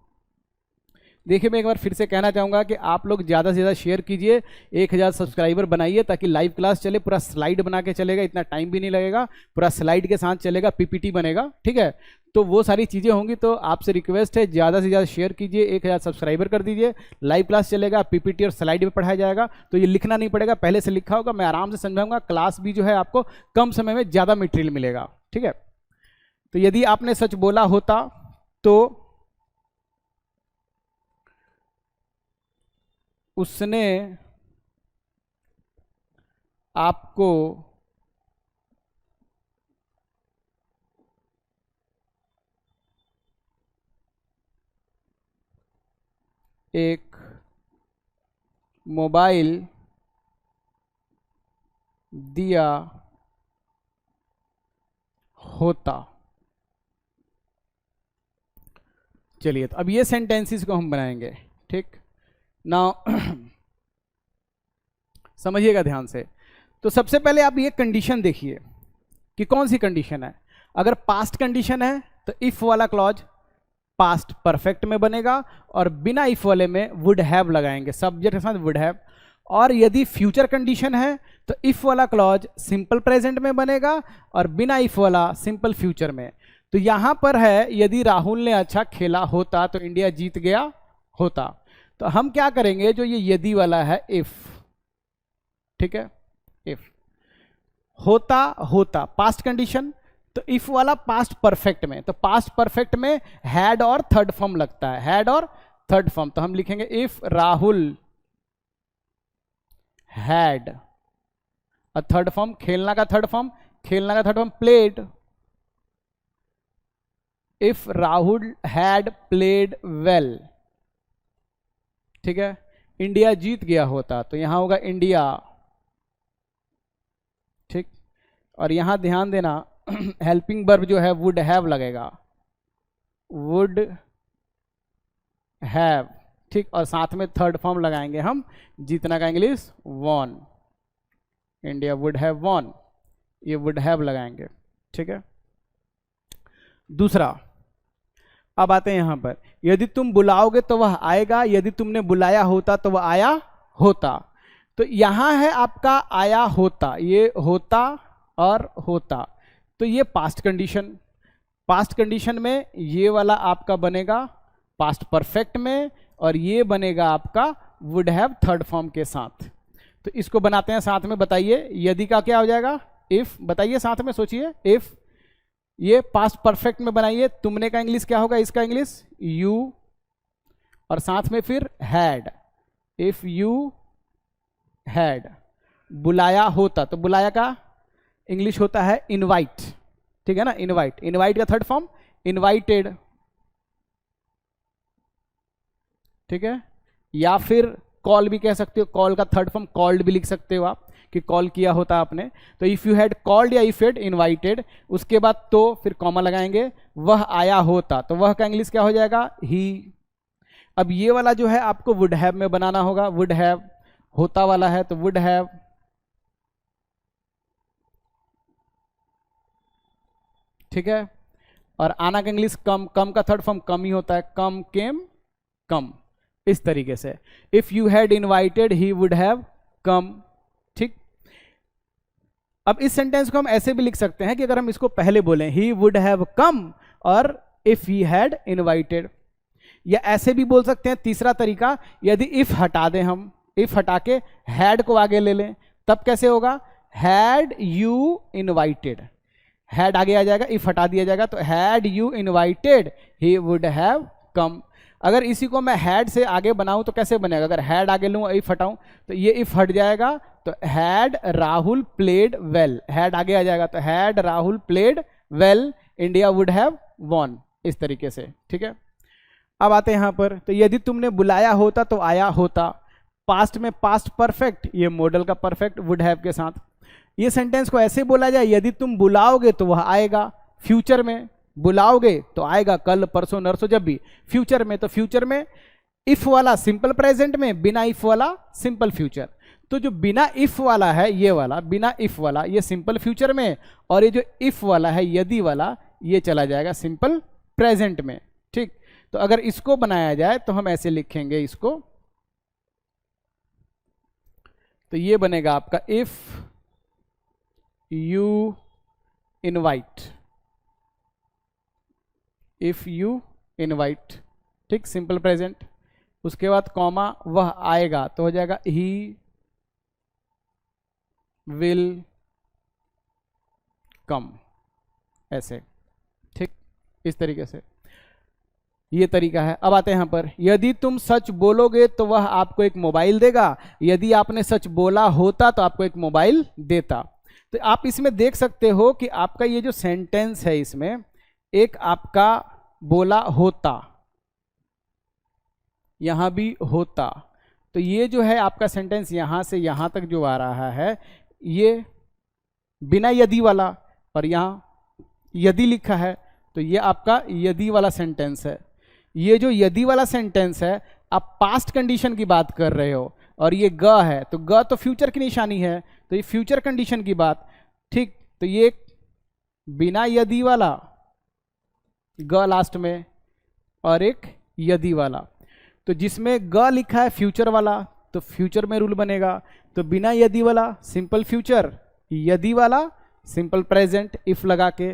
देखिए, मैं एक बार फिर से कहना चाहूंगा कि आप लोग ज़्यादा से ज़्यादा शेयर कीजिए, 1000 सब्सक्राइबर बनाइए ताकि लाइव क्लास चले, पूरा स्लाइड बना के चलेगा, इतना टाइम भी नहीं लगेगा, पूरा स्लाइड के साथ चलेगा, पीपीटी बनेगा, ठीक है। तो वो सारी चीज़ें होंगी, तो आपसे रिक्वेस्ट है ज़्यादा से ज़्यादा शेयर कीजिए, 1000 सब्सक्राइबर कर दीजिए, लाइव क्लास चलेगा, पीपीटी और स्लाइड में पढ़ाया जाएगा। तो ये लिखना नहीं पड़ेगा, पहले से लिखा होगा, मैं आराम से समझाऊंगा, क्लास भी जो है आपको कम समय में ज़्यादा मटेरियल मिलेगा, ठीक है। तो यदि आपने सच बोला होता तो उसने आपको एक मोबाइल दिया होता। चलिए, तो अब ये सेंटेंसेस को हम बनाएंगे। ठीक ना, समझिएगा ध्यान से। तो सबसे पहले आप ये कंडीशन देखिए कि कौन सी कंडीशन है। अगर पास्ट कंडीशन है तो इफ वाला क्लॉज पास्ट परफेक्ट में बनेगा और बिना इफ वाले में वुड हैव लगाएंगे, सब्जेक्ट के साथ वुड हैव। और यदि फ्यूचर कंडीशन है तो इफ वाला क्लॉज सिंपल प्रेजेंट में बनेगा और बिना इफ वाला सिंपल फ्यूचर में। तो यहां पर है यदि राहुल ने अच्छा खेला होता तो इंडिया जीत गया होता। तो हम क्या करेंगे, जो ये यदि वाला है इफ, ठीक है, इफ होता होता पास्ट कंडीशन, तो इफ वाला पास्ट परफेक्ट में, तो पास्ट परफेक्ट में हैड और थर्ड फॉर्म लगता है, हैड और थर्ड फॉर्म। तो हम लिखेंगे इफ राहुल हैड, और थर्ड फॉर्म खेलना का थर्ड फॉर्म, खेलना का third form played. If Rahul had played well, ठीक है, इंडिया जीत गया होता, तो यहां होगा इंडिया। ठीक, और यहां ध्यान देना हेल्पिंग वर्ब जो है वुड हैव लगेगा, वुड हैव। ठीक, और साथ में थर्ड फॉर्म लगाएंगे हम जीतना का English won, India would have won, ये वुड हैव लगाएंगे। ठीक है, दूसरा, अब आते हैं यहां पर, यदि तुम बुलाओगे तो वह आएगा, यदि तुमने बुलाया होता तो वह आया होता। तो यहां है आपका आया होता, ये होता और होता, तो ये पास्ट कंडीशन। पास्ट कंडीशन में ये वाला आपका बनेगा पास्ट परफेक्ट में, और ये बनेगा आपका वुड हैव थर्ड फॉर्म के साथ। तो इसको बनाते हैं साथ में, बताइए यदि का क्या हो जाएगा, इफ। बताइए साथ में, सोचिए, इफ, ये पास्ट परफेक्ट में बनाइए, तुमने का इंग्लिश क्या होगा, इसका इंग्लिश यू, और साथ में फिर हैड, इफ यू हैड बुलाया होता, तो बुलाया का इंग्लिश होता है इनवाइट। ठीक है ना, इनवाइट, इनवाइट का थर्ड फॉर्म इनवाइटेड। ठीक है, या फिर कॉल भी कह सकते हो, कॉल का थर्ड फॉर्म कॉल्ड भी लिख सकते हो आप, कि कॉल किया होता आपने। तो इफ यू हैड कॉल्ड या इफ हैड इनवाइटेड, उसके बाद तो फिर कॉमा लगाएंगे, वह आया होता, तो वह का इंग्लिश क्या हो जाएगा, ही। अब ये वाला जो है आपको वुड हैव में बनाना होगा, वुड हैव होता वाला है तो वुड हैव। ठीक है, और आना का इंग्लिश कम, कम का थर्ड फॉर्म कम ही होता है, कम, केम, कम, इस तरीके से। If you had invited he would have come. ठीक, अब इस सेंटेंस को हम ऐसे भी लिख सकते हैं कि अगर हम इसको पहले बोलें ही वुड हैव कम, और इफ ही हैड इनवाइटेड, या ऐसे भी बोल सकते हैं तीसरा तरीका, यदि इफ हटा दें हम, इफ हटा के हैड को आगे ले लें, तब कैसे होगा, हैड यू इनवाइटेड, हैड आगे आ जाएगा, इफ हटा दिया जाएगा, तो had you invited he would have come. अगर इसी को मैं हैड से आगे बनाऊं तो कैसे बनेगा, अगर हैड आगे लूं इफ हटाऊं तो ये इफ हट जाएगा, तो had Rahul played well, had आगे आ जाएगा, तो had Rahul played well India would have von, इस तरीके से। ठीक है, अब आते हैं यहां पर, तो यदि तुमने बुलाया होता तो आया होता, पास्ट में पास्ट परफेक्ट, ये मॉडल का परफेक्ट वुड हैव के साथ। ये सेंटेंस को ऐसे बोला जाए, यदि तुम बुलाओगे तो वह आएगा, फ्यूचर में बुलाओगे तो आएगा, कल परसों नरसों जब भी, फ्यूचर में तो फ्यूचर में इफ वाला सिंपल प्रेजेंट में, बिना इफ वाला सिंपल फ्यूचर। तो जो बिना इफ वाला है ये वाला, बिना इफ वाला ये सिंपल फ्यूचर में, और ये जो इफ वाला है यदि वाला, ये चला जाएगा सिंपल प्रेजेंट में। ठीक, तो अगर इसको बनाया जाए तो हम ऐसे लिखेंगे इसको, तो ये बनेगा आपका if you invite, if you invite. ठीक, सिंपल प्रेजेंट, उसके बाद कॉमा वह आएगा, तो हो जाएगा ही विल कम, ऐसे। ठीक, इस तरीके से। ये तरीका है। अब आते हैं यहाँ पर, यदि तुम सच बोलोगे तो वह आपको एक मोबाइल देगा, यदि आपने सच बोला होता तो आपको एक मोबाइल देता। तो आप इसमें देख सकते हो कि आपका ये जो सेंटेंस है, इसमें एक आपका बोला होता, यहां भी होता, तो ये जो है आपका सेंटेंस यहां से यहां तक जो आ रहा है ये बिना यदि वाला, और यहां यदि लिखा है तो ये आपका यदि वाला सेंटेंस है। ये जो यदि वाला सेंटेंस है, आप पास्ट कंडीशन की बात कर रहे हो, और ये ग है, तो ग तो फ्यूचर की निशानी है, तो ये फ्यूचर कंडीशन की बात, ठीक। तो ये बिना यदि वाला ग लास्ट में, और एक यदि वाला, तो जिसमें ग लिखा है फ्यूचर वाला, तो फ्यूचर में रूल बनेगा। तो बिना यदि वाला सिंपल फ्यूचर, यदि वाला सिंपल प्रेजेंट इफ लगा के,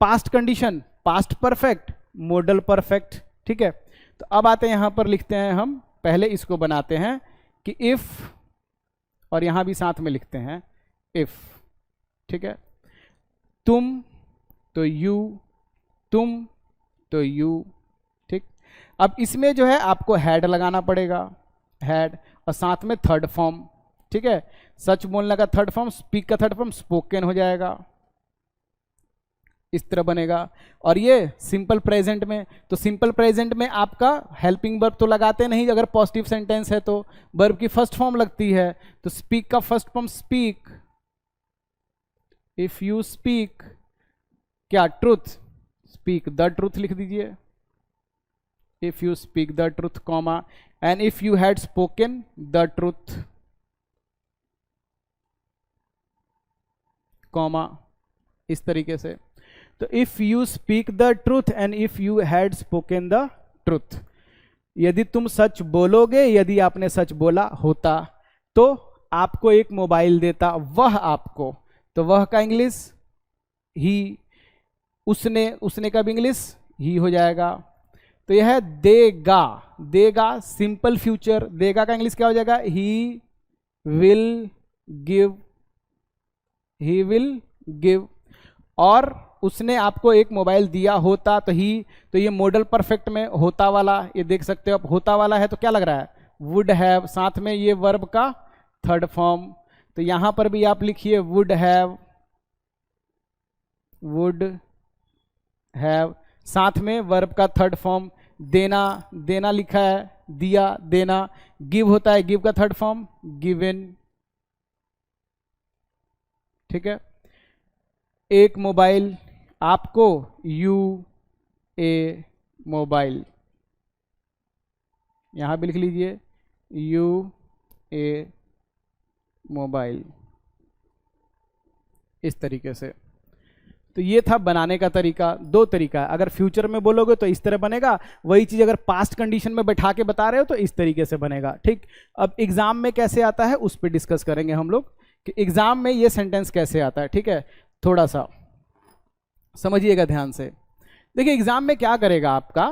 past condition past perfect, model perfect, ठीक है। तो अब आते हैं यहां पर लिखते हैं हम, पहले इसको बनाते हैं कि इफ, और यहां भी साथ में लिखते हैं इफ, ठीक है। तुम तो यू, तुम तो यू, ठीक। अब इसमें जो है आपको हैड लगाना पड़ेगा, हैड, और साथ में थर्ड फॉर्म, ठीक है। सच बोलने का थर्ड फॉर्म, स्पीक का थर्ड फॉर्म स्पोकन हो जाएगा, इस तरह बनेगा। और ये सिंपल प्रेजेंट में, तो सिंपल प्रेजेंट में आपका हेल्पिंग वर्ब तो लगाते नहीं, अगर पॉजिटिव सेंटेंस है तो वर्ब की फर्स्ट फॉर्म लगती है, तो स्पीक का first form speak, if you speak क्या ट्रूथ, स्पीक द ट्रूथ लिख दीजिए, if you speak the truth comma, and if you had spoken the truth comma, इस तरीके से। तो if you speak the truth and if you had spoken the truth, यदि तुम सच बोलोगे, यदि आपने सच बोला होता तो आपको एक मोबाइल देता, वह आपको, तो वह का इंग्लिश ही, उसने, उसने का भी इंग्लिश ही हो जाएगा। तो यह है देगा, देगा सिंपल फ्यूचर, देगा का इंग्लिश क्या हो जाएगा, he will give, he will give. और उसने आपको एक मोबाइल दिया होता, तो ही, तो ये मॉडल परफेक्ट में होता वाला, ये देख सकते हो आप, होता वाला है तो क्या लग रहा है, वुड हैव, साथ में ये वर्ब का थर्ड फॉर्म, तो यहां पर भी आप लिखिए वुड हैव, वुड हैव, साथ में वर्ब का थर्ड फॉर्म, देना, देना लिखा है, दिया, देना, गिव होता है, गिव का थर्ड फॉर्म गिवन, ठीक है। एक मोबाइल आपको, यू ए मोबाइल, यहां भी लिख लीजिए यू ए मोबाइल, इस तरीके से। तो ये था बनाने का तरीका, दो तरीका है, अगर फ्यूचर में बोलोगे तो इस तरह बनेगा, वही चीज अगर पास्ट कंडीशन में बैठा के बता रहे हो तो इस तरीके से बनेगा, ठीक। अब एग्जाम में कैसे आता है उस पर डिस्कस करेंगे हम लोग, कि एग्जाम में ये सेंटेंस कैसे आता है, ठीक है। थोड़ा सा समझिएगा ध्यान से। देखिए एग्जाम में क्या करेगा आपका,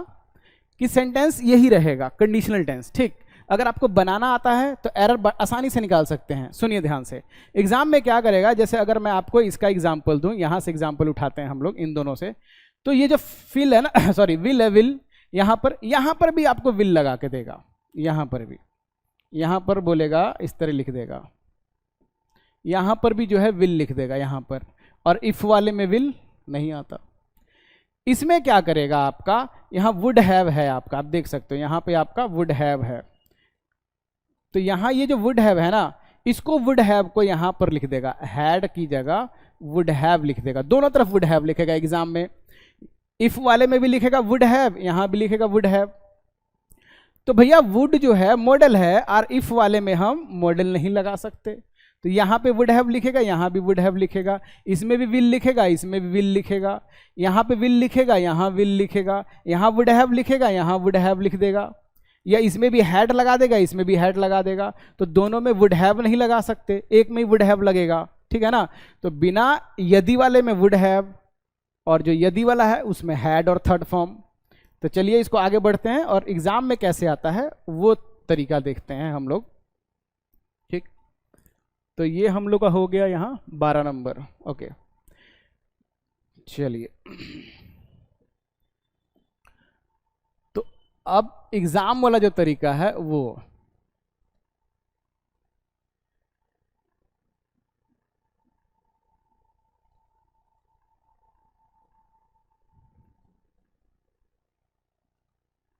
कि सेंटेंस यही रहेगा कंडीशनल टेंस, ठीक। अगर आपको बनाना आता है तो एरर आसानी से निकाल सकते हैं। सुनिए ध्यान से, एग्जाम में क्या करेगा, जैसे अगर मैं आपको इसका एग्जाम्पल दूं, यहां से एग्जाम्पल उठाते हैं हम लोग इन दोनों से, तो ये जो फिल है ना, सॉरी विल है, विल, यहां पर भी आपको विल लगा के देगा, यहां पर भी, यहां पर बोलेगा इस तरह लिख देगा, यहां पर भी जो है विल लिख देगा यहां पर, और इफ वाले में विल नहीं आता। इसमें क्या करेगा आपका, यहां वुड हैव है आपका, आप देख सकते हो यहां पे आपका वुड हैव है, तो यहां ये जो वुड हैव है ना, इसको वुड हैव को यहां पर लिख देगा, हैड की जगह वुड हैव लिख देगा, दोनों तरफ वुड हैव लिखेगा एग्जाम में, इफ वाले में भी लिखेगा वुड हैव, यहां भी लिखेगा वुड हैव। तो भैया वुड जो है मॉडल है, और इफ वाले में हम मॉडल नहीं लगा सकते, तो यहां पे वुड हैव लिखेगा, यहां भी वुड हैव लिखेगा, इसमें भी विल लिखेगा, इसमें भी विल लिखेगा, यहां पे विल लिखेगा, यहां विल लिखेगा, यहां वुड हैव लिखेगा, यहां वुड हैव लिख देगा, या इसमें भी हैड लगा देगा, इसमें भी हैड लगा देगा, तो दोनों में वुड हैव नहीं लगा सकते, एक में ही वुड हैव लगेगा, ठीक है ना। तो बिना यदि वाले में वुड हैव, और जो यदि वाला है उसमें हैड और थर्ड फॉर्म। तो चलिए इसको आगे बढ़ते हैं, और एग्जाम में कैसे आता है वो तरीका देखते हैं हम लोग, ठीक। तो ये हम लोग का हो गया यहाँ 12 नंबर, ओके। चलिए अब एग्जाम वाला जो तरीका है वो,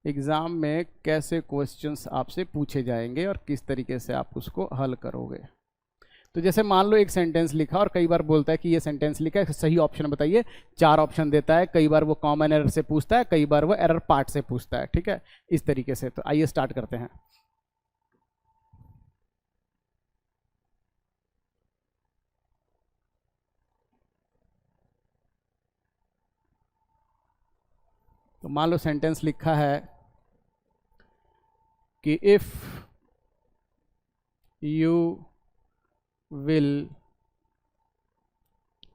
एग्जाम में कैसे क्वेश्चंस आपसे पूछे जाएंगे और किस तरीके से आप उसको हल करोगे। तो जैसे मान लो एक सेंटेंस लिखा और कई बार बोलता है कि ये सेंटेंस लिखा है, सही ऑप्शन बताइए, 4 ऑप्शन देता है, कई बार वो कॉमन एरर से पूछता है, कई बार वो एरर पार्ट से पूछता है, ठीक है, इस तरीके से। तो आइए स्टार्ट करते हैं। तो मान लो सेंटेंस लिखा है कि if you will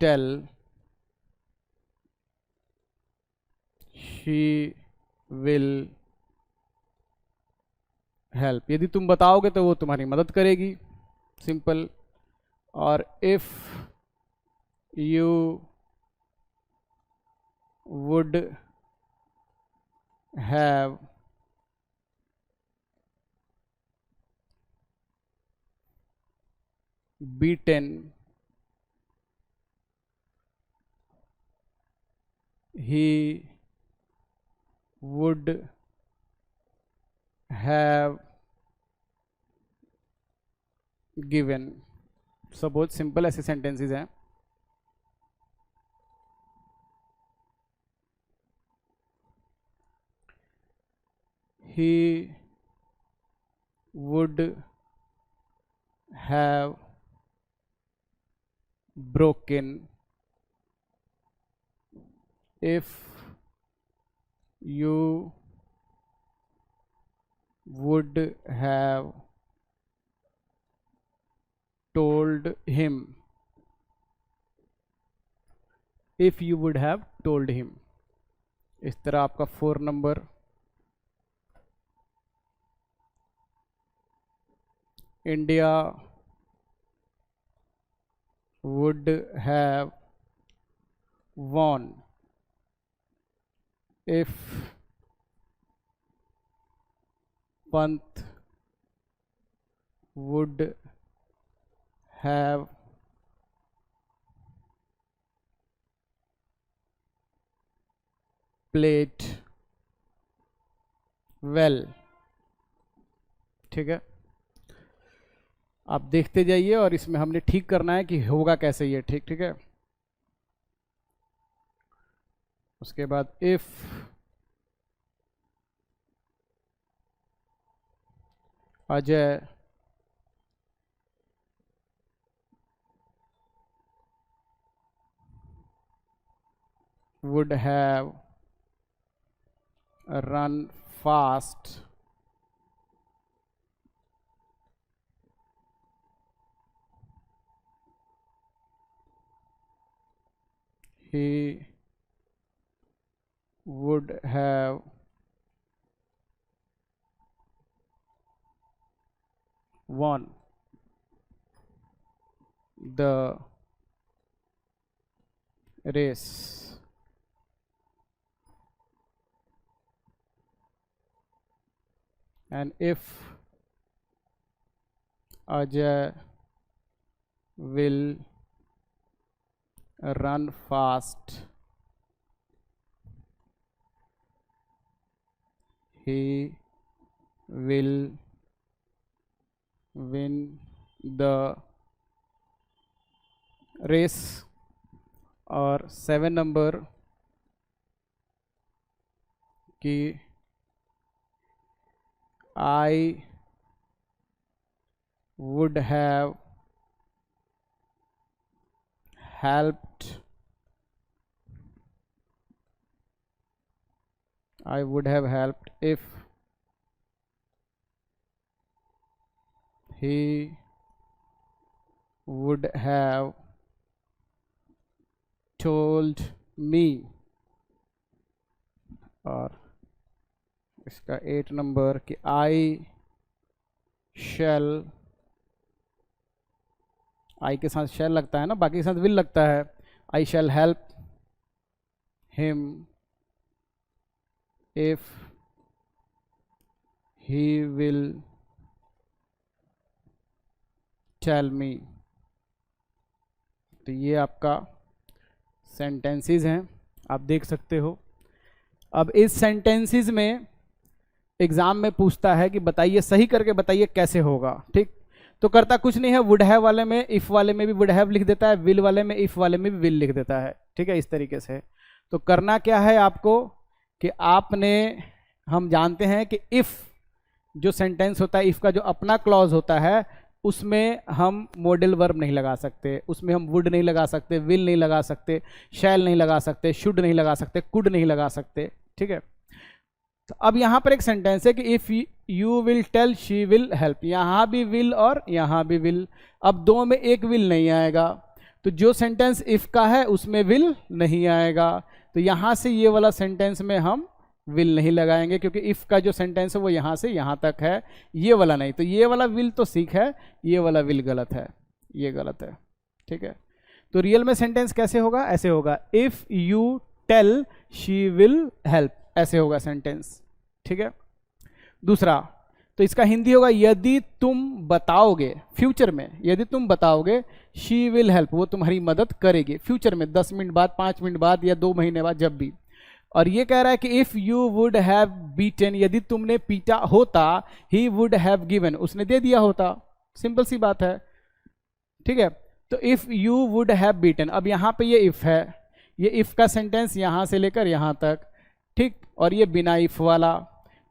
tell she will help, यदि तुम बताओगे तो वो तुम्हारी मदद करेगी, सिंपल। और if you would have beaten he would have given। सब बहुत सिंपल ऐसे सेंटेंसेस हैं। he would have broken if you would have told him, if you would have told him। इस तरह आपका 4 number. India would have won if Pant would have played well। ठीक है, आप देखते जाइए और इसमें हमने ठीक करना है कि होगा कैसे ये ठीक, ठीक है। उसके बाद if Ajay would have run fast he would have won the race। and if Ajay will run fast he will win the race। और 7 नंबर कि I would have helped, I would have helped if he would have told me। और इसका 8 number कि I shall, I के साथ shall लगता है ना, बाकी के साथ will लगता है। I shall help him if he will tell me। तो ये आपका सेंटेंसेस हैं, आप देख सकते हो। अब इस सेंटेंसेस में एग्जाम में पूछता है कि बताइए, सही करके बताइए कैसे होगा। ठीक, तो करता कुछ नहीं है, वुड हैव वाले में इफ वाले में भी वुड हैव लिख देता है, विल वाले में इफ वाले में भी विल लिख देता है। ठीक है, इस तरीके से। तो करना क्या है आपको कि आपने, हम जानते हैं कि इफ जो सेंटेंस होता है, इफ का जो अपना क्लॉज होता है, उसमें हम मॉडल वर्ब नहीं लगा सकते, उसमें हम वुड नहीं लगा सकते, विल नहीं लगा सकते, शैल नहीं लगा सकते, शुड नहीं लगा सकते, कुड नहीं लगा सकते। ठीक है, तो अब यहां पर एक सेंटेंस है कि if you will tell she will help, यहां भी विल और यहां भी विल। अब दो में एक विल नहीं आएगा, तो जो सेंटेंस इफ का है उसमें विल नहीं आएगा, तो यहां से ये वाला सेंटेंस में हम विल नहीं लगाएंगे, क्योंकि इफ का जो सेंटेंस है वो यहां से यहां तक है, ये वाला नहीं। तो ये वाला विल तो सीख है, ये वाला विल गलत है, ये गलत है। ठीक है, तो रियल में सेंटेंस कैसे होगा? ऐसे होगा, if you tell she will help, ऐसे होगा सेंटेंस। ठीक है, दूसरा, तो इसका हिंदी होगा यदि तुम बताओगे, फ्यूचर में यदि तुम बताओगे शी विल हेल्प, वो तुम्हारी मदद करेगी, फ्यूचर में 10 मिनट बाद, 5 मिनट बाद या 2 महीने बाद, जब भी। और ये कह रहा है कि if you would have beaten, यदि तुमने पीटा होता, ही वुड हैव गिवन, उसने दे दिया होता, सिंपल सी बात है। ठीक है, तो if you would have beaten, अब यहां पे ये इफ है, ये इफ का सेंटेंस यहां से लेकर यहां तक। ठीक, और ये बिना इफ वाला,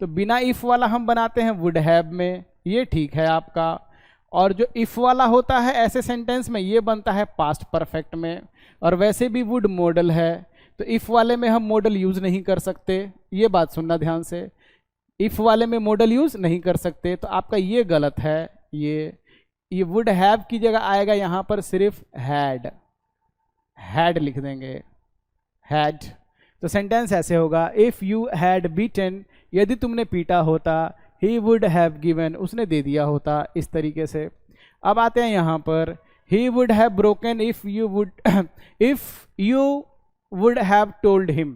तो बिना इफ वाला हम बनाते हैं वुड हैव में, ये ठीक है आपका। और जो इफ वाला होता है ऐसे सेंटेंस में, ये बनता है पास्ट परफेक्ट में, और वैसे भी वुड मॉडल है, तो इफ वाले में हम मॉडल यूज नहीं कर सकते, ये बात सुनना ध्यान से, इफ वाले में मॉडल यूज नहीं कर सकते, तो आपका ये गलत है। ये वुड हैव की जगह आएगा यहां पर सिर्फ हैड, हैड लिख देंगे, हैड। तो सेंटेंस ऐसे होगा, इफ यू हैड बीटन, यदि तुमने पीटा होता, ही वुड हैव गिवन, उसने दे दिया होता, इस तरीके से। अब आते हैं यहां पर, ही would have broken if you would have told him,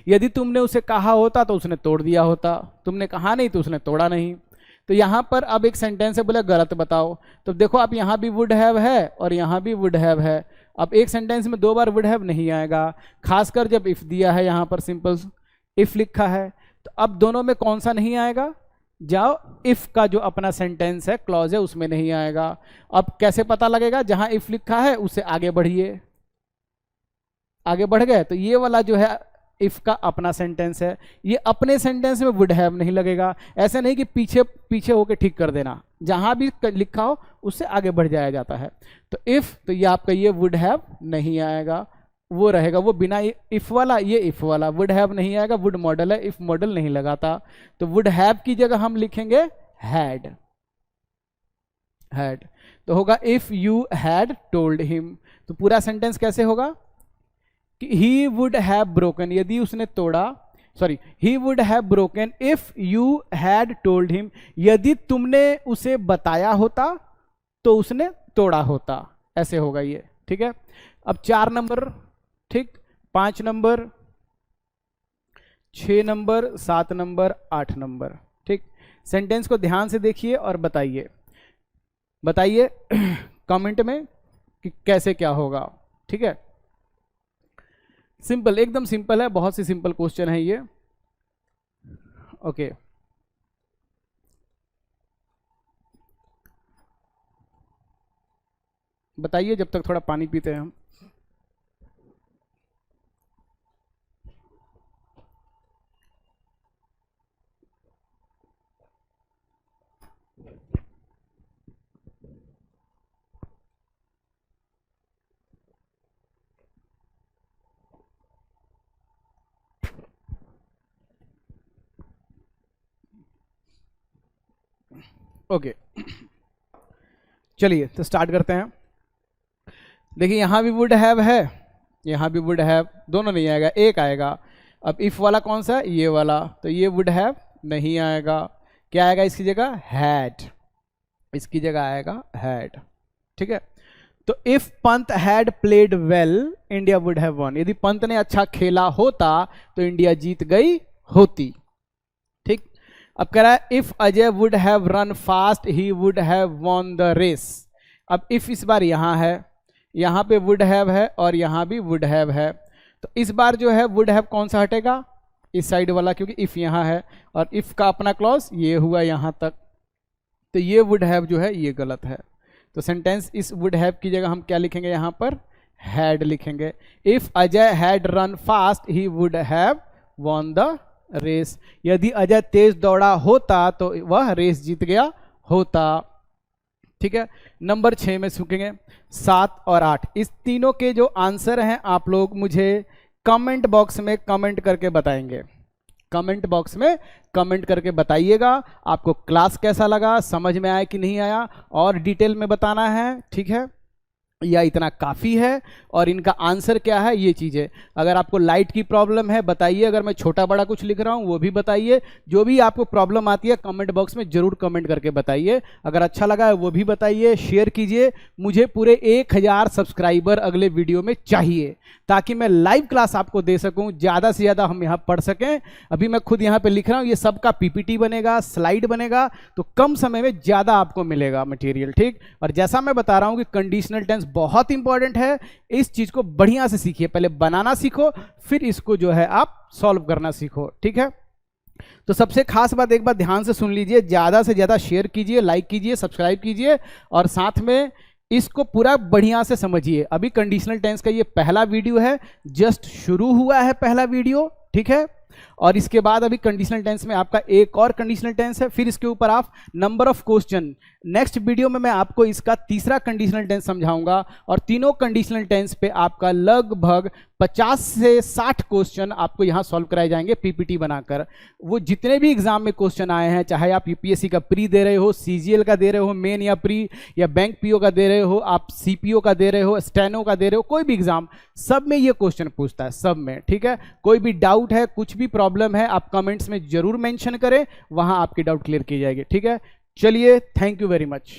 यदि तुमने उसे कहा होता तो उसने तोड़ दिया होता, तुमने कहा नहीं तो उसने तोड़ा नहीं। तो यहां पर अब एक सेंटेंस है, बोले गलत बताओ, तो देखो आप यहां भी वुड हैव है और यहां भी वुड हैव है। अब एक सेंटेंस में 2 बार वुड हैव नहीं आएगा, खासकर जब इफ दिया है, यहां पर सिंपल इफ लिखा है, तो अब दोनों में कौन सा नहीं आएगा? जाओ, इफ का जो अपना सेंटेंस है, क्लॉज है, उसमें नहीं आएगा। अब कैसे पता लगेगा? जहां इफ लिखा है उससे आगे बढ़िए, आगे बढ़ गए तो ये वाला जो है इफ का अपना सेंटेंस है, ये अपने सेंटेंस में वुड हैव नहीं लगेगा। ऐसे नहीं कि पीछे पीछे होके ठीक कर देना, जहां भी लिखा हो उससे आगे बढ़ जाया जाता है। तो इफ, तो ये आपका ये वुड हैव नहीं आएगा, वो रहेगा वो बिना इफ वाला, ये इफ वाला, वुड हैव नहीं आएगा, वुड मॉडल है, इफ मॉडल नहीं लगाता, तो वुड हैव की जगह हम लिखेंगे हैड, हैड। तो होगा if you had told him, तो पूरा सेंटेंस कैसे होगा? ही वुड हैव ब्रोकन, यदि उसने तोड़ा, sorry, he would have broken if you had told him, यदि तुमने उसे बताया होता तो उसने तोड़ा होता, ऐसे होगा ये। ठीक है, अब 4 नंबर, ठीक, 5 नंबर, 6 नंबर, 7 नंबर, 8 नंबर। ठीक, सेंटेंस को ध्यान से देखिए और बताइए, बताइए कमेंट में कि कैसे क्या होगा। ठीक है, सिंपल, एकदम सिंपल है, बहुत सी सिंपल क्वेश्चन है ये। ओके, बताइए जब तक थोड़ा पानी पीते हैं हम। ओके, चलिए तो स्टार्ट करते हैं। देखिए यहां भी वुड हैव है, यहां भी वुड हैव, दोनों नहीं आएगा, एक आएगा। अब इफ वाला कौन सा है? ये वाला, तो ये वुड हैव नहीं आएगा, क्या आएगा इसकी जगह? हैड, इसकी जगह आएगा हैड। ठीक है, तो if Pant had played well India would have von, यदि पंत ने अच्छा खेला होता तो इंडिया जीत गई होती। ठीक, अब कह रहा है if Ajay would have run fast he would have won the race. अब इफ इस बार यहाँ है, यहाँ पे वुड हैव है और यहाँ भी वुड हैव है, तो इस बार जो है वुड हैव कौन सा हटेगा, इस साइड वाला, क्योंकि इफ यहाँ है और इफ का अपना क्लॉज ये हुआ यहाँ तक, तो ये वुड हैव जो है ये गलत है। तो सेंटेंस इस वुड हैव की जगह हम क्या लिखेंगे, यहाँ पर हैड लिखेंगे। If Ajay had run fast he would have won the race. यदि अजय तेज दौड़ा होता तो वह रेस जीत गया होता। ठीक है, नंबर 6 में सूखेंगे 7 और 8। इस तीनों के जो आंसर हैं आप लोग मुझे कमेंट बॉक्स में कमेंट करके बताएंगे। कमेंट बॉक्स में कमेंट करके बताइएगा आपको क्लास कैसा लगा, समझ में आया कि नहीं आया, और डिटेल में बताना है। ठीक है, या इतना काफ़ी है और इनका आंसर क्या है, ये चीज़ें। अगर आपको लाइट की प्रॉब्लम है बताइए, अगर मैं छोटा बड़ा कुछ लिख रहा हूँ वो भी बताइए। जो भी आपको प्रॉब्लम आती है कमेंट बॉक्स में ज़रूर कमेंट करके बताइए। अगर अच्छा लगा है वो भी बताइए, शेयर कीजिए। मुझे पूरे 1000 सब्सक्राइबर अगले वीडियो में चाहिए ताकि मैं लाइव क्लास आपको दे सकूँ, ज़्यादा से ज़्यादा हम यहाँ पढ़ सकें। अभी मैं खुद यहाँ पर लिख रहा हूँ, ये सबका पीपीटी बनेगा, स्लाइड बनेगा, तो कम समय में ज़्यादा आपको मिलेगा मटेरियल। ठीक, और जैसा मैं बता रहा हूँ कि कंडीशनल टेंस बहुत इंपॉर्टेंट है, इस चीज को बढ़िया से सीखिए। पहले बनाना सीखो, फिर इसको जो है आप सॉल्व करना सीखो। ठीक है, तो सबसे खास बात एक बार ध्यान से सुन लीजिए, ज्यादा से ज्यादा शेयर कीजिए, लाइक कीजिए, सब्सक्राइब कीजिए और साथ में इसको पूरा बढ़िया से समझिए। अभी कंडीशनल टेंस का ये पहला वीडियो है, जस्ट शुरू हुआ है पहला वीडियो। ठीक है, और इसके बाद अभी कंडीशनल टेंस में आपका एक और कंडीशनल टेंस है, फिर इसके ऊपर आप number of question. Next video में मैं आपको इसका तीसरा कंडीशनल टेंस समझाऊंगा और तीनों कंडीशनल टेंस पे आपका लगभग 50 से 60 क्वेश्चन आपको यहां सॉल्व कराए जाएंगे पीपीटी बनाकर। वो जितने भी एग्जाम में क्वेश्चन आए हैं, चाहे आप यूपीएससी का प्री दे रहे हो, सीजीएल का दे रहे हो मेन या प्री, या बैंक पीओ का दे रहे हो, आप सीपीओ का दे रहे हो, स्टेनो का दे रहे हो, कोई भी एग्जाम, सब में ये क्वेश्चन पूछता है, सब में। ठीक है, कोई भी डाउट है, कुछ भी प्रॉब्लम है, आप कमेंट्स में जरूर मेंशन करें, वहां आपकी डाउट क्लियर की जाएगी। ठीक है, चलिए, थैंक यू वेरी मच।